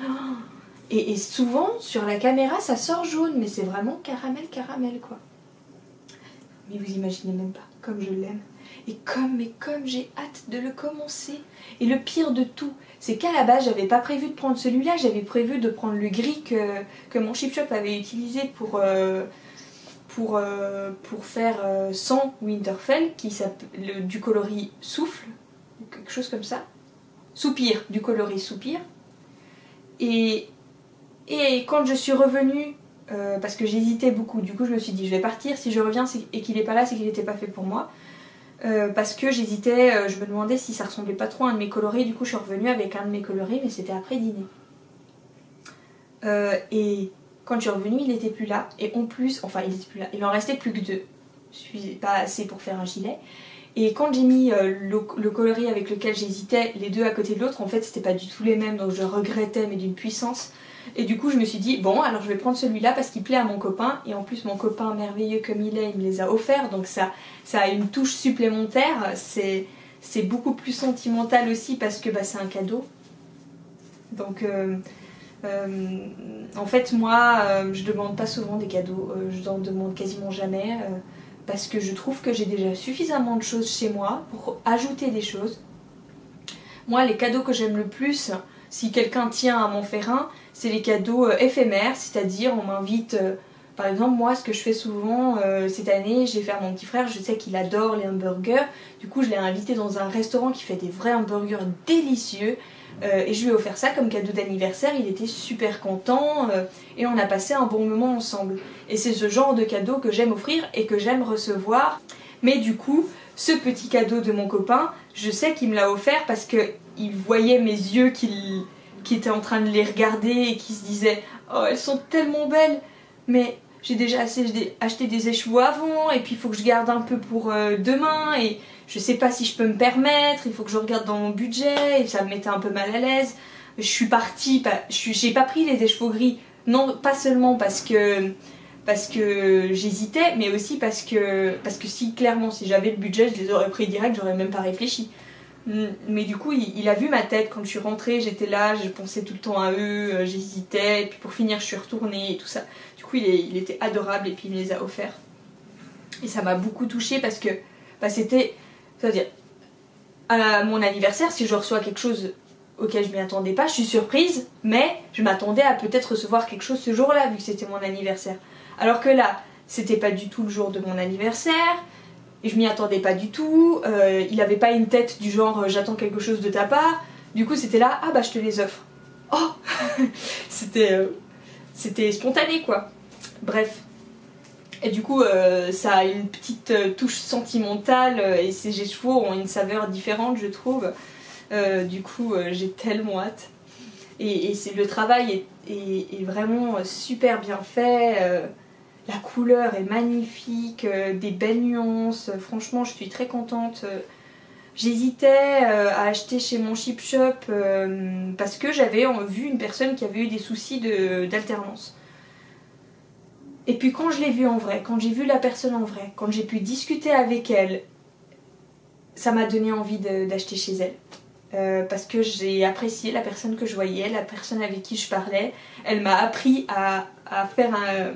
Et souvent, sur la caméra, ça sort jaune, mais c'est vraiment caramel quoi. Mais vous imaginez même pas, comme je l'aime. Et comme j'ai hâte de le commencer. Et le pire de tout, c'est qu'à la base, j'avais pas prévu de prendre celui-là, j'avais prévu de prendre le gris que mon Chip Shop avait utilisé pour faire sans Winterfell, qui s'appelle du coloris souffle, ou quelque chose comme ça. Soupir, du coloris soupir. Et quand je suis revenue, parce que j'hésitais beaucoup, du coup je me suis dit je vais partir, si je reviens et qu'il est pas là, c'est qu'il n'était pas fait pour moi. parce que j'hésitais, je me demandais si ça ressemblait pas trop à un de mes coloris. Du coup je suis revenue avec un de mes coloris, mais c'était après dîner. Et quand je suis revenue, il était plus là. Et en plus, enfin il était plus là, il en restait plus que 2. Je suis pas assez pour faire un gilet. Et quand j'ai mis le coloris avec lequel j'hésitais, les deux à côté de l'autre, en fait c'était pas du tout les mêmes, donc je regrettais, mais d'une puissance. Et du coup je me suis dit, bon alors je vais prendre celui-là parce qu'il plaît à mon copain, et en plus mon copain merveilleux comme il est, il me les a offerts, donc ça a une touche supplémentaire, c'est beaucoup plus sentimental aussi parce que bah, c'est un cadeau. Donc en fait moi je demande pas souvent des cadeaux, je n'en demande quasiment jamais. Parce que je trouve que j'ai déjà suffisamment de choses chez moi pour ajouter des choses. Moi, les cadeaux que j'aime le plus, si quelqu'un tient à m'en faire un, c'est les cadeaux éphémères, c'est-à-dire on m'invite, par exemple moi ce que je fais souvent cette année, j'ai fait à mon petit frère, je sais qu'il adore les hamburgers, du coup je l'ai invité dans un restaurant qui fait des vrais hamburgers délicieux, et je lui ai offert ça comme cadeau d'anniversaire, il était super content et on a passé un bon moment ensemble. Et c'est ce genre de cadeau que j'aime offrir et que j'aime recevoir. Mais du coup, ce petit cadeau de mon copain, je sais qu'il me l'a offert parce qu'il voyait mes yeux qui étaient en train de les regarder et qui se disaient « Oh, elles sont tellement belles, mais j'ai déjà acheté des écheveaux avant et puis il faut que je garde un peu pour demain et je sais pas si je peux me permettre, il faut que je regarde dans mon budget et ça me mettait un peu mal à l'aise. Je suis partie, j'ai pas pris les écheveaux gris, non pas seulement parce que j'hésitais, mais aussi parce que si clairement si j'avais le budget je les aurais pris direct, j'aurais même pas réfléchi. Mais du coup il a vu ma tête quand je suis rentrée, j'étais là, je pensais tout le temps à eux, j'hésitais, et puis pour finir je suis retournée et tout ça. Du coup il était adorable et puis il me les a offerts. Et ça m'a beaucoup touchée parce que bah, c'était, c'est-à-dire à mon anniversaire, si je reçois quelque chose auquel je m'y attendais pas, je suis surprise, mais je m'attendais à peut-être recevoir quelque chose ce jour-là vu que c'était mon anniversaire. Alors que là, c'était pas du tout le jour de mon anniversaire, et je m'y attendais pas du tout, il avait pas une tête du genre j'attends quelque chose de ta part, du coup c'était là, ah bah je te les offre. Oh c'était spontané quoi. Bref. Et du coup ça a une petite touche sentimentale et ces écheveaux ont une saveur différente je trouve. Du coup j'ai tellement hâte. Et le travail est vraiment super bien fait. La couleur est magnifique, des belles nuances, franchement je suis très contente. J'hésitais à acheter chez mon Chip Shop parce que j'avais vu une personne qui avait eu des soucis d'alternance. Et puis quand je l'ai vue en vrai, quand j'ai vu la personne en vrai, quand j'ai pu discuter avec elle, ça m'a donné envie d'acheter chez elle. Parce que j'ai apprécié la personne que je voyais, la personne avec qui je parlais. Elle m'a appris à faire un...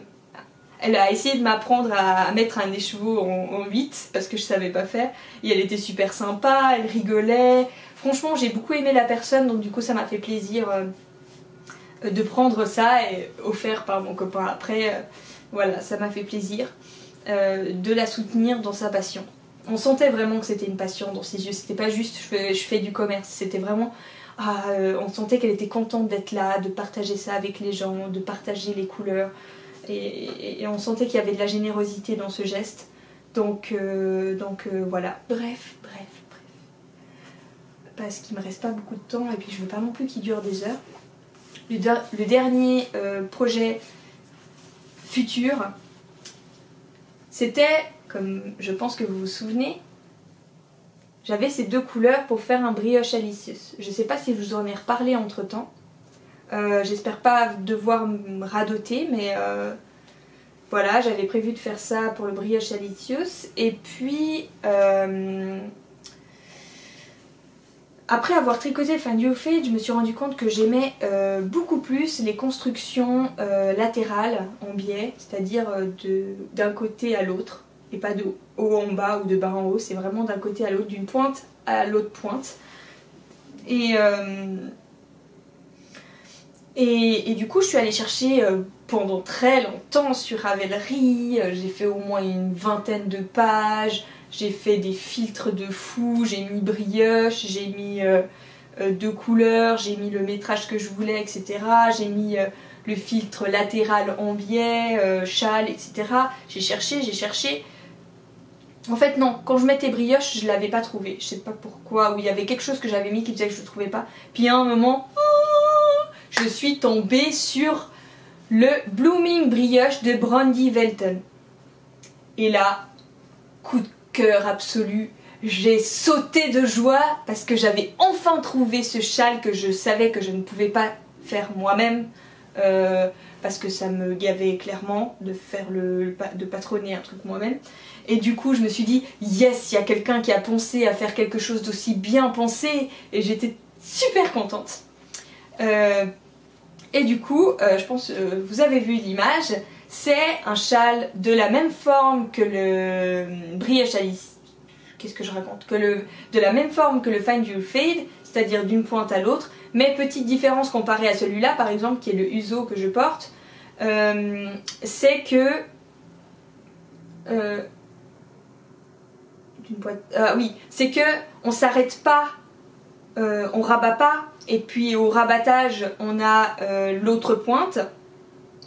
Elle a essayé de m'apprendre à mettre un écheveau en 8 parce que je savais pas faire. Et elle était super sympa, elle rigolait. Franchement, j'ai beaucoup aimé la personne, donc du coup ça m'a fait plaisir de prendre ça et offert par mon copain après. Voilà, ça m'a fait plaisir de la soutenir dans sa passion. On sentait vraiment que c'était une passion dans ses yeux, c'était pas juste je fais du commerce, c'était vraiment... on sentait qu'elle était contente d'être là, de partager ça avec les gens, de partager les couleurs. Et on sentait qu'il y avait de la générosité dans ce geste. Donc voilà. Bref. Parce qu'il me reste pas beaucoup de temps et puis je veux pas non plus qu'il dure des heures. Le dernier projet futur, c'était, comme je pense que vous vous souvenez, j'avais ces 2 couleurs pour faire un brioche Alicius. Je sais pas si je vous en ai reparlé entre temps. J'espère pas devoir me radoter, mais voilà, j'avais prévu de faire ça pour le brioche Alicius. Et puis, après avoir tricoté le Find Fade, je me suis rendu compte que j'aimais beaucoup plus les constructions latérales en biais, c'est-à-dire d'un côté à l'autre, et pas de haut en bas ou de bas en haut, c'est vraiment d'un côté à l'autre, d'une pointe à l'autre pointe. Et du coup je suis allée chercher pendant très longtemps sur Ravelry, j'ai fait au moins une 20aine de pages, j'ai fait des filtres de fou, j'ai mis brioche, j'ai mis 2 couleurs, j'ai mis le métrage que je voulais, etc. J'ai mis le filtre latéral en biais, châle, etc. J'ai cherché. En fait non, quand je mettais brioche, je l'avais pas trouvé. Je sais pas pourquoi, ou il y avait quelque chose que j'avais mis qui faisait que je le trouvais pas. Puis à un moment, je suis tombée sur le Blooming Brioche de Brandy Velton. Et là, coup de cœur absolu, j'ai sauté de joie parce que j'avais enfin trouvé ce châle que je savais que je ne pouvais pas faire moi-même. Parce que ça me gavait clairement de patronner un truc moi-même. Et du coup je me suis dit yes, il y a quelqu'un qui a pensé à faire quelque chose d'aussi bien pensé, et j'étais super contente. Et du coup je pense vous avez vu l'image, c'est un châle de la même forme que le brioche Alice. Qu'est-ce que je raconte, de la même forme que le Find Your Fade, c'est-à-dire d'une pointe à l'autre, mais petite différence comparée à celui-là par exemple qui est le Uso que je porte, c'est que oui, c'est que on s'arrête pas, on rabat pas, et puis au rabattage on a l'autre pointe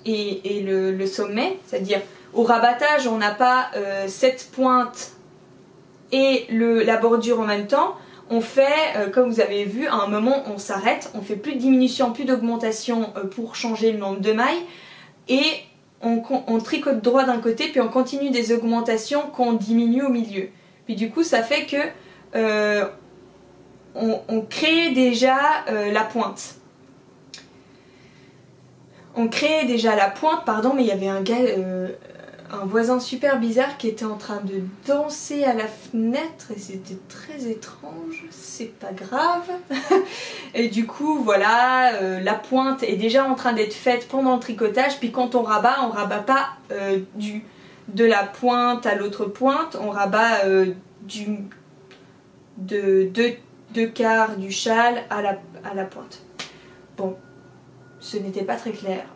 et le sommet, c'est-à-dire au rabattage on n'a pas cette pointe et la bordure en même temps. On fait, comme vous avez vu, à un moment on s'arrête, on fait plus de diminution, plus d'augmentation pour changer le nombre de mailles, et on tricote droit d'un côté, puis on continue des augmentations qu'on diminue au milieu. Puis du coup ça fait que on crée déjà la pointe. On crée déjà la pointe, pardon, mais il y avait un gars, un voisin super bizarre qui était en train de danser à la fenêtre et c'était très étrange, c'est pas grave. Et du coup voilà, la pointe est déjà en train d'être faite pendant le tricotage, puis quand on rabat pas de la pointe à l'autre pointe, on rabat de deux quarts du châle à la pointe. Bon, ce n'était pas très clair.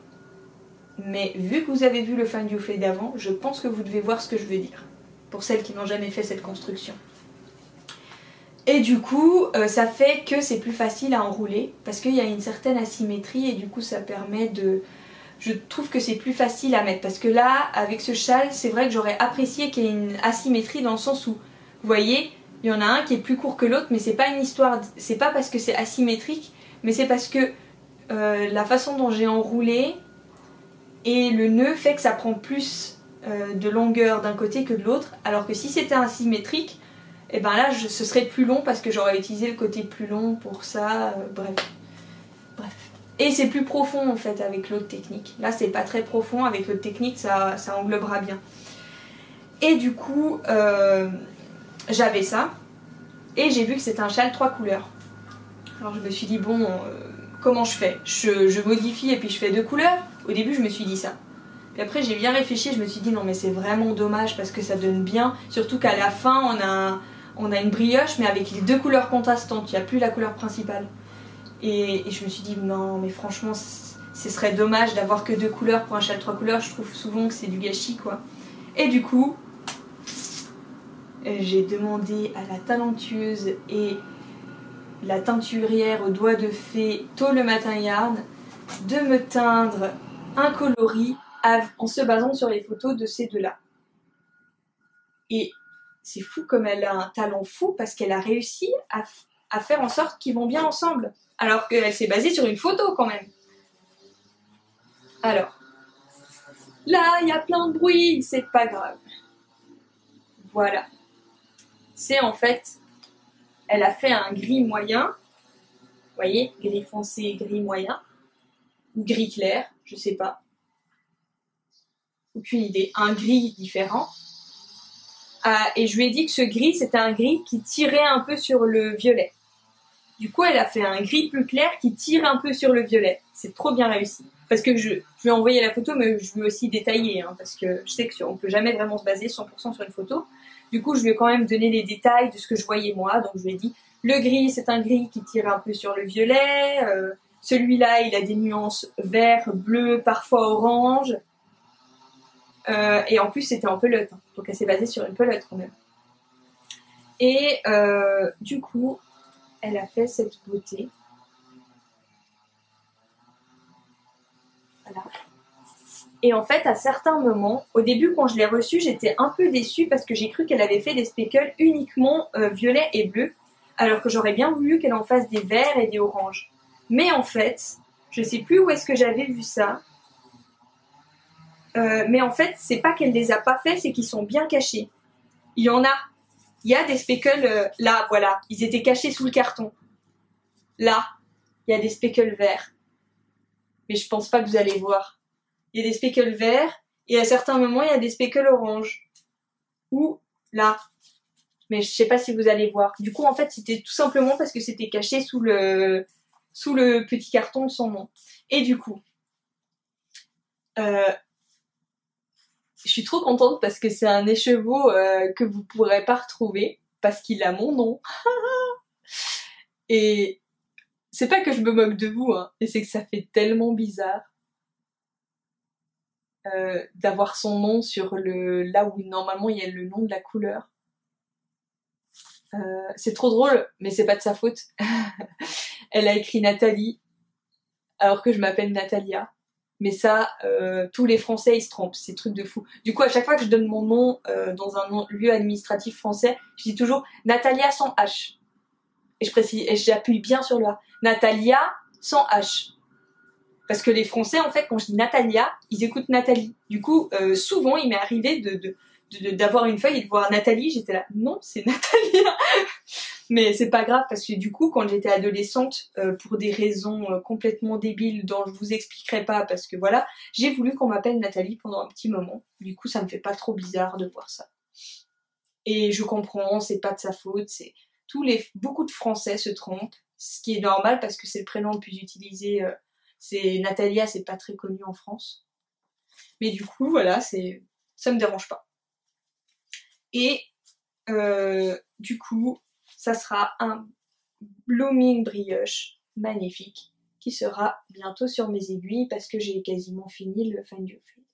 Mais vu que vous avez vu le Find Your Fade d'avant, je pense que vous devez voir ce que je veux dire, pour celles qui n'ont jamais fait cette construction. Et du coup, ça fait que c'est plus facile à enrouler, parce qu'il y a une certaine asymétrie, et du coup ça permet de... Je trouve que c'est plus facile à mettre, parce que là, avec ce châle, c'est vrai que j'aurais apprécié qu'il y ait une asymétrie dans le sens où, vous voyez, il y en a un qui est plus court que l'autre, mais c'est pas une histoire... C'est pas parce que c'est asymétrique, mais c'est parce que la façon dont j'ai enroulé... Et le nœud fait que ça prend plus de longueur d'un côté que de l'autre, alors que si c'était asymétrique, et ben là ce serait plus long parce que j'aurais utilisé le côté plus long pour ça, bref. Et c'est plus profond en fait avec l'autre technique. Là c'est pas très profond, avec l'autre technique ça englobera bien. Et du coup j'avais ça, et j'ai vu que c'était un châle 3 couleurs. Alors je me suis dit bon, comment je fais? Je modifie et puis je fais 2 couleurs? Au début je me suis dit ça. Puis après j'ai bien réfléchi, je me suis dit non mais c'est vraiment dommage parce que ça donne bien. Surtout qu'à la fin on a une brioche mais avec les 2 couleurs contrastantes, il n'y a plus la couleur principale. Et je me suis dit non mais franchement ce serait dommage d'avoir que 2 couleurs pour un châle 3 couleurs, je trouve souvent que c'est du gâchis quoi. Et du coup j'ai demandé à la talentueuse et la teinturière au doigt de fée Tôt le Matin Yarn de me teindre un coloris en se basant sur les photos de ces deux-là. Et c'est fou comme elle a un talent fou parce qu'elle a réussi à faire en sorte qu'ils vont bien ensemble. Alors qu'elle s'est basée sur une photo quand même. Alors, là il y a plein de bruit, c'est pas grave. Voilà. C'est en fait, elle a fait un gris moyen. Vous voyez, gris foncé, gris moyen. Ou gris clair, je sais pas. Aucune idée. Un gris différent. Et je lui ai dit que ce gris, c'était un gris qui tirait un peu sur le violet. Du coup, elle a fait un gris plus clair qui tire un peu sur le violet. C'est trop bien réussi. Parce que je lui ai envoyé la photo, mais je lui ai aussi détaillé. Hein, parce que je sais qu'on peut jamais vraiment se baser 100% sur une photo. Du coup, je lui ai quand même donné les détails de ce que je voyais moi. Donc, je lui ai dit, le gris, c'est un gris qui tire un peu sur le violet. Celui-là, il a des nuances vert, bleu, parfois orange. Et en plus, c'était en pelote. Hein, donc, elle s'est basée sur une pelote quand même. Et du coup, elle a fait cette beauté. Voilà. Et en fait, à certains moments, au début quand je l'ai reçue, j'étais un peu déçue parce que j'ai cru qu'elle avait fait des speckles uniquement violets et bleus, alors que j'aurais bien voulu qu'elle en fasse des verts et des oranges. Mais en fait, je sais plus où est-ce que j'avais vu ça, mais en fait, c'est pas qu'elle les a pas fait, c'est qu'ils sont bien cachés. Il y en a. Il y a des speckles, là, voilà, ils étaient cachés sous le carton. Là, il y a des speckles verts. Mais je pense pas que vous allez voir. Il y a des speckles verts, et à certains moments, il y a des speckles oranges. Ou là. Mais je sais pas si vous allez voir. Du coup, en fait, c'était tout simplement parce que c'était caché sous le petit carton de son nom. Et du coup, je suis trop contente parce que c'est un écheveau que vous pourrez pas retrouver parce qu'il a mon nom. Et c'est pas que je me moque de vous, hein, mais c'est que ça fait tellement bizarre d'avoir son nom sur là où normalement il y a le nom de la couleur. C'est trop drôle, mais c'est pas de sa faute. Elle a écrit Nathalie, alors que je m'appelle Natalia. Mais ça, tous les Français, ils se trompent, c'est truc de fou. Du coup, à chaque fois que je donne mon nom dans un lieu administratif français, je dis toujours Natalia sans H. Et je précise, et j'appuie bien sur le A. Natalia sans H. Parce que les Français, en fait, quand je dis Natalia, ils écoutent Nathalie. Du coup, souvent, il m'est arrivé d'avoir une feuille et de voir Nathalie. J'étais là, non, c'est Natalia. Mais c'est pas grave parce que du coup, quand j'étais adolescente, pour des raisons complètement débiles dont je vous expliquerai pas parce que voilà, j'ai voulu qu'on m'appelle Nathalie pendant un petit moment. Du coup, ça me fait pas trop bizarre de voir ça. Et je comprends, c'est pas de sa faute, c'est beaucoup de Français se trompent, ce qui est normal parce que c'est le prénom le plus utilisé. C'est Natalia, c'est pas très connu en France. Mais du coup, voilà, ça me dérange pas. Et du coup, ça sera un blooming brioche magnifique qui sera bientôt sur mes aiguilles parce que j'ai quasiment fini le Find Your Fade.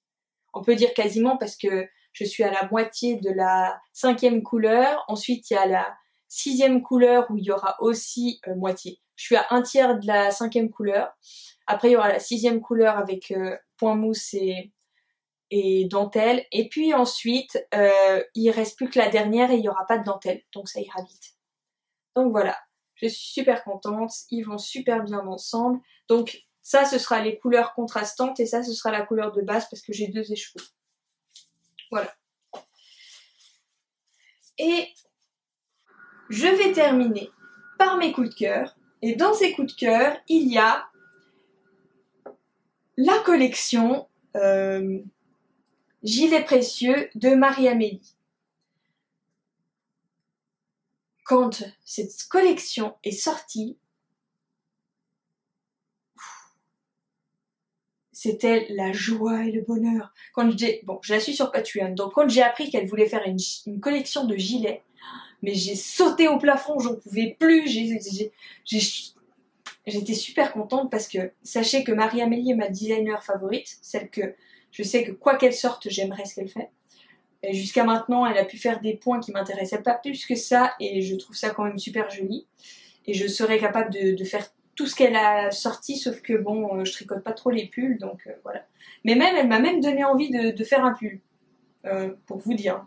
On peut dire quasiment parce que je suis à la moitié de la 5e couleur. Ensuite, il y a la 6e couleur où il y aura aussi moitié. Je suis à un tiers de la 5e couleur. Après, il y aura la 6e couleur avec point mousse et dentelle. Et puis ensuite, il reste plus que la dernière et il n'y aura pas de dentelle. Donc ça ira vite. Donc voilà, je suis super contente. Ils vont super bien ensemble. Donc ça, ce sera les couleurs contrastantes et ça, ce sera la couleur de base parce que j'ai 2 écheveaux. Voilà. Et je vais terminer par mes coups de cœur. Et dans ces coups de cœur, il y a la collection Gilets précieux de Marie-Amélie. Quand cette collection est sortie, c'était la joie et le bonheur. Je la suis sur Patreon, donc quand j'ai appris qu'elle voulait faire une collection de gilets, mais j'ai sauté au plafond, j'en pouvais plus, j'étais super contente parce que sachez que Marie-Amélie est ma designer favorite, celle que je sais que quoi qu'elle sorte, j'aimerais ce qu'elle fait. Et jusqu'à maintenant, elle a pu faire des points qui m'intéressaient pas plus que ça et je trouve ça quand même super joli. Et je serais capable de faire tout ce qu'elle a sorti, sauf que bon, je tricote pas trop les pulls, donc voilà. Mais même, elle m'a même donné envie de faire un pull, pour vous dire.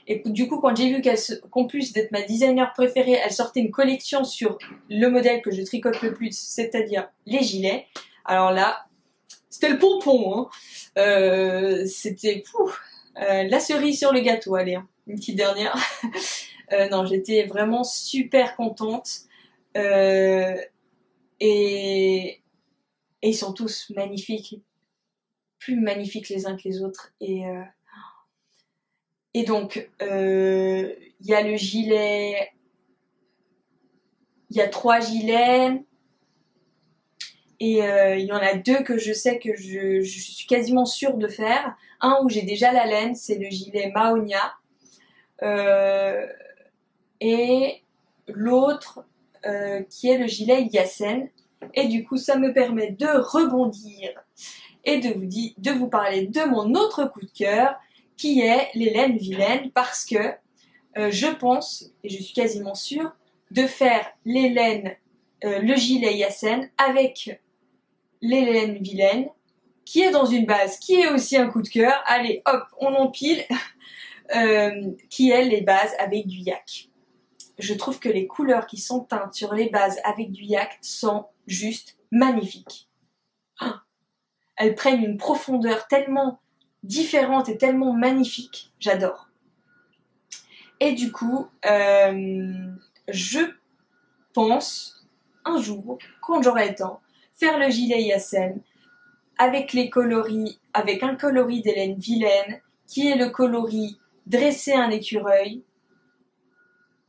Et du coup, quand j'ai vu qu'en plus d'être ma designer préférée, elle sortait une collection sur le modèle que je tricote le plus, c'est-à-dire les gilets, alors là, c'était le pompon, hein. C'était la cerise sur le gâteau, allez, hein, une petite dernière. Non, j'étais vraiment super contente. Et ils sont tous magnifiques, plus magnifiques les uns que les autres. Et donc, il y a le gilet, il y a 3 gilets, et il y en a 2 que je sais que je suis quasiment sûre de faire. Un où j'ai déjà la laine, c'est le gilet Maonia. Et l'autre qui est le gilet Yassen. Et du coup, ça me permet de rebondir et de vous parler de mon autre coup de cœur, qui est les laines vilaines, parce que je pense, et je suis quasiment sûre, de faire les laines, le gilet Yassen avec les laines vilaines, qui est dans une base, qui est aussi un coup de cœur. Allez, hop, on empile. Qui est les bases avec du yak. Je trouve que les couleurs qui sont teintes sur les bases avec du yak sont juste magnifiques. Elles prennent une profondeur tellement différente et tellement magnifique. J'adore. Et du coup, je pense un jour, quand j'aurai le temps, faire le gilet Yassen avec les coloris, avec un coloris d'Hélène Vilaine, qui est le coloris dresser un écureuil,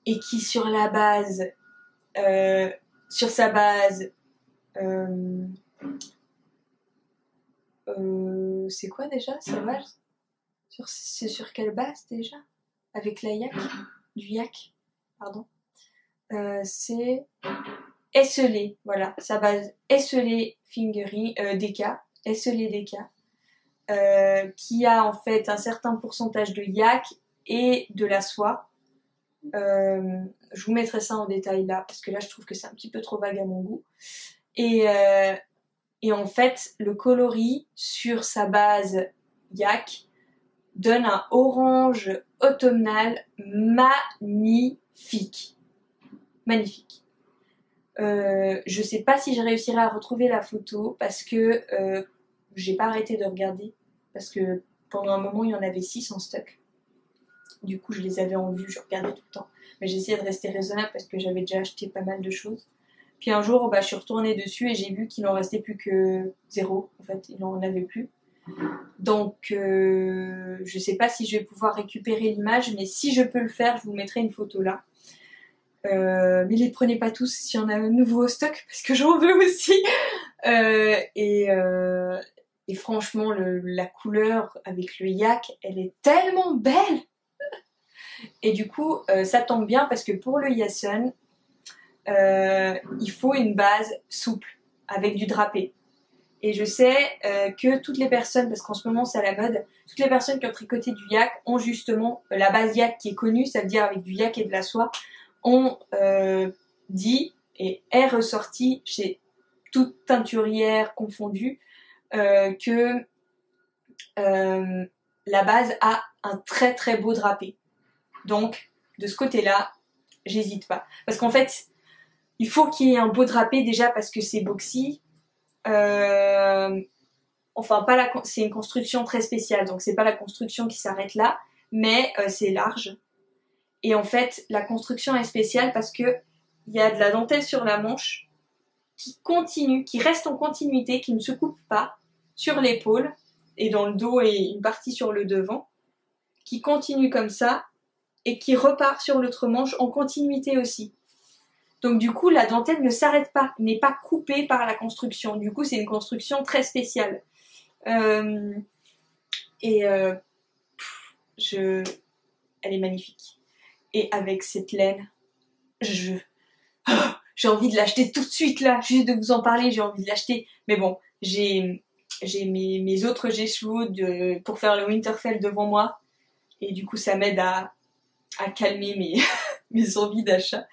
et qui sur la base, sur sa base, c'est quoi déjà sa base? C'est sur quelle base déjà? Avec la yak, du yak, pardon. C'est esselé, voilà, sa base esselé fingering, DK, esselé DK. Qui a en fait un certain pourcentage de yak et de la soie. Je vous mettrai ça en détail là, parce que là je trouve que c'est un petit peu trop vague à mon goût. Et en fait, le coloris sur sa base yak donne un orange automnal magnifique. Magnifique. Je sais pas si je réussirai à retrouver la photo, parce que j'ai pas arrêté de regarder, parce que pendant un moment il y en avait 6 en stock. Du coup je les avais en vue, je regardais tout le temps. Mais j'essayais de rester raisonnable parce que j'avais déjà acheté pas mal de choses. Puis un jour je suis retournée dessus et j'ai vu qu'il en restait plus que 0. En fait, il n'en avait plus. Donc je sais pas si je vais pouvoir récupérer l'image, mais si je peux le faire, je vous mettrai une photo là. Mais les prenez pas tous s'il y en a un nouveau au stock, parce que j'en veux aussi. Et franchement, la couleur avec le yak, elle est tellement belle. Et du coup, ça tombe bien parce que pour le Yassen, il faut une base souple avec du drapé. Et je sais que toutes les personnes, parce qu'en ce moment c'est à la mode, toutes les personnes qui ont tricoté du yak ont justement la base yak qui est connue, ça veut dire avec du yak et de la soie, ont dit et est ressorti chez toute teinturière confondue que la base a un très très beau drapé. Donc de ce côté-là, j'hésite pas. Parce qu'en fait, il faut qu'il y ait un beau drapé déjà parce que c'est boxy. Enfin, c'est une construction très spéciale, donc c'est pas la construction qui s'arrête là, mais c'est large. Et en fait, la construction est spéciale parce que il y a de la dentelle sur la manche qui continue, qui reste en continuité, qui ne se coupe pas sur l'épaule et dans le dos et une partie sur le devant, qui continue comme ça et qui repart sur l'autre manche en continuité aussi. Donc du coup, la dentelle ne s'arrête pas, n'est pas coupée par la construction. Du coup, c'est une construction très spéciale. Elle est magnifique. Et avec cette laine, j'ai envie de l'acheter tout de suite là, juste de vous en parler, j'ai envie de l'acheter. Mais bon, j'ai mes autres G-chevaux pour faire le Winterfell devant moi. Et du coup, ça m'aide à calmer mes envies d'achat.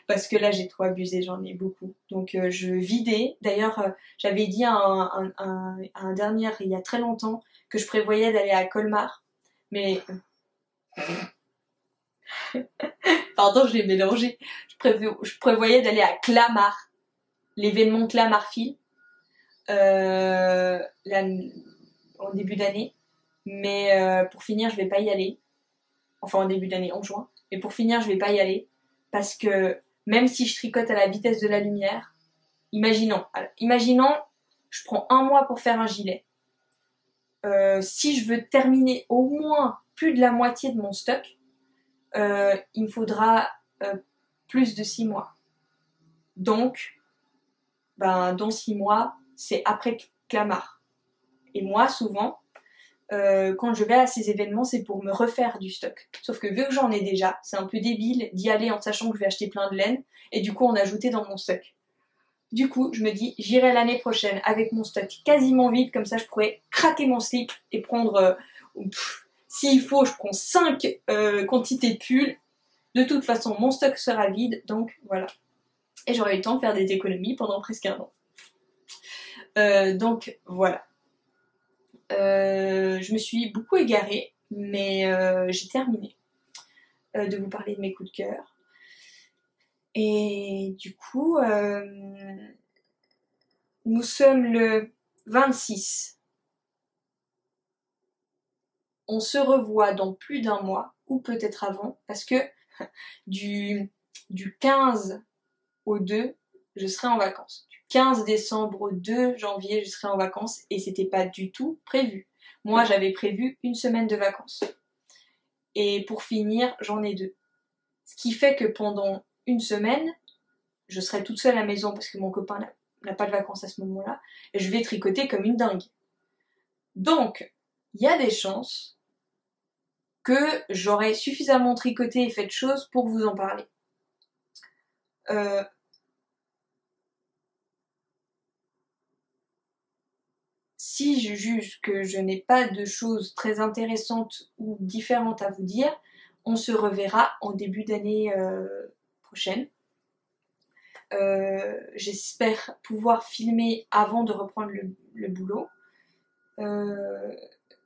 Parce que là, j'ai trop abusé, j'en ai beaucoup. Donc, je vidais. D'ailleurs, j'avais dit à un dernier, il y a très longtemps, que je prévoyais d'aller à Colmar. Mais... Pardon, je l'ai mélangé. Je prévoyais d'aller à Clamart, l'événement Clamart-Fil, en début d'année. Mais pour finir, je vais pas y aller. Enfin, en début d'année, en juin. Mais pour finir, je vais pas y aller. Parce que même si je tricote à la vitesse de la lumière, imaginons, je prends 1 mois pour faire un gilet. Si je veux terminer au moins plus de la moitié de mon stock, il me faudra plus de 6 mois. Donc, dans 6 mois, c'est après Clamart. Et moi, souvent, quand je vais à ces événements, c'est pour me refaire du stock. Sauf que vu que j'en ai déjà, c'est un peu débile d'y aller en sachant que je vais acheter plein de laine et du coup en ajouter dans mon stock. Du coup, je me dis, j'irai l'année prochaine avec mon stock quasiment vide, comme ça je pourrais craquer mon slip et prendre, s'il faut, je prends 5 quantités de pulls. De toute façon, mon stock sera vide, donc voilà. Et j'aurai eu le temps de faire des économies pendant presque 1 an. Donc voilà. Je me suis beaucoup égarée, mais j'ai terminé de vous parler de mes coups de cœur. Et du coup, nous sommes le 26. On se revoit dans plus d'un mois, ou peut-être avant, parce que du 15 au 2, je serai en vacances. Du 15 décembre au 2 janvier, je serai en vacances, et c'était pas du tout prévu. Moi, j'avais prévu une semaine de vacances. Et pour finir, j'en ai 2. Ce qui fait que pendant une semaine, je serai toute seule à la maison parce que mon copain n'a pas de vacances à ce moment-là, et je vais tricoter comme une dingue. Donc, il y a des chances que j'aurai suffisamment tricoté et fait de choses pour vous en parler. Si je juge que je n'ai pas de choses très intéressantes ou différentes à vous dire, on se reverra en début d'année prochaine. J'espère pouvoir filmer avant de reprendre le boulot.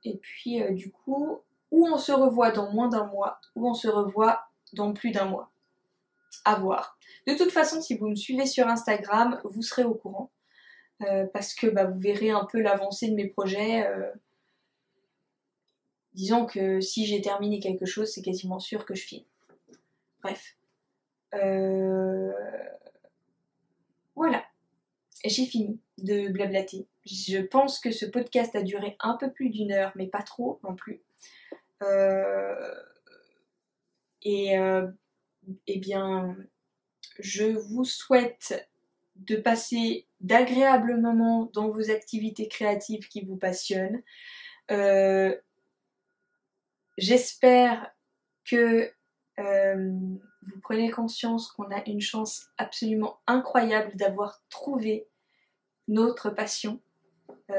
Et puis du coup, ou on se revoit dans moins d'un mois, ou on se revoit dans plus d'un mois. À voir. De toute façon, si vous me suivez sur Instagram, vous serez au courant. Parce que vous verrez un peu l'avancée de mes projets. Disons que si j'ai terminé quelque chose, c'est quasiment sûr que je filme. Bref. Voilà. J'ai fini de blablater. Je pense que ce podcast a duré un peu plus d'1 heure, mais pas trop non plus. Eh bien, je vous souhaite de passer d'agréables moments dans vos activités créatives qui vous passionnent. J'espère que vous prenez conscience qu'on a une chance absolument incroyable d'avoir trouvé notre passion,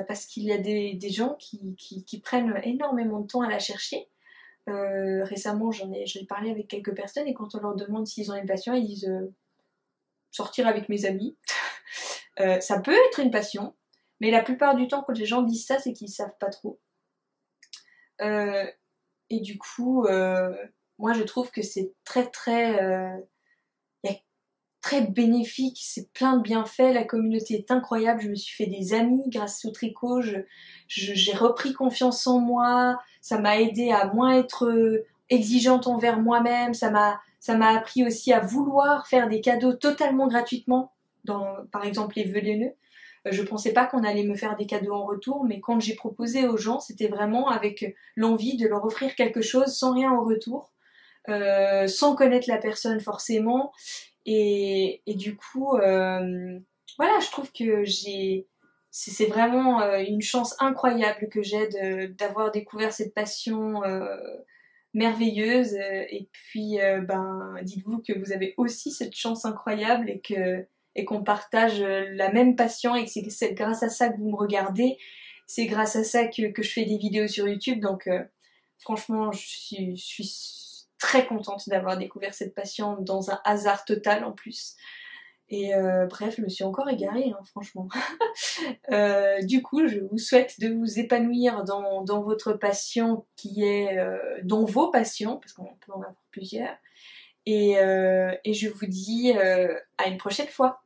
parce qu'il y a des gens qui prennent énormément de temps à la chercher. Récemment, j'ai parlé avec quelques personnes, et quand on leur demande s'ils ont une passion, ils disent sortir avec mes amis. Ça peut être une passion, mais la plupart du temps, quand les gens disent ça, c'est qu'ils savent pas trop. Et du coup, moi je trouve que c'est très bénéfique, c'est plein de bienfaits, la communauté est incroyable, je me suis fait des amis grâce au tricot, j'ai repris confiance en moi, ça m'a aidé à moins être exigeante envers moi-même, ça m'a appris aussi à vouloir faire des cadeaux totalement gratuitement, par exemple les vœux laineux. Je pensais pas qu'on allait me faire des cadeaux en retour, mais quand j'ai proposé aux gens, c'était vraiment avec l'envie de leur offrir quelque chose sans rien en retour, sans connaître la personne forcément. Et du coup, voilà, je trouve que c'est vraiment une chance incroyable que j'ai d'avoir découvert cette passion merveilleuse. Et puis, dites-vous que vous avez aussi cette chance incroyable et qu'on partage la même passion, et que c'est grâce à ça que vous me regardez, c'est grâce à ça que je fais des vidéos sur YouTube. Donc franchement, je suis très contente d'avoir découvert cette passion dans un hasard total en plus. Et bref, je me suis encore égarée, hein, franchement. Du coup, je vous souhaite de vous épanouir dans votre passion qui est dans vos passions, parce qu'on peut en avoir plusieurs. Et je vous dis à une prochaine fois.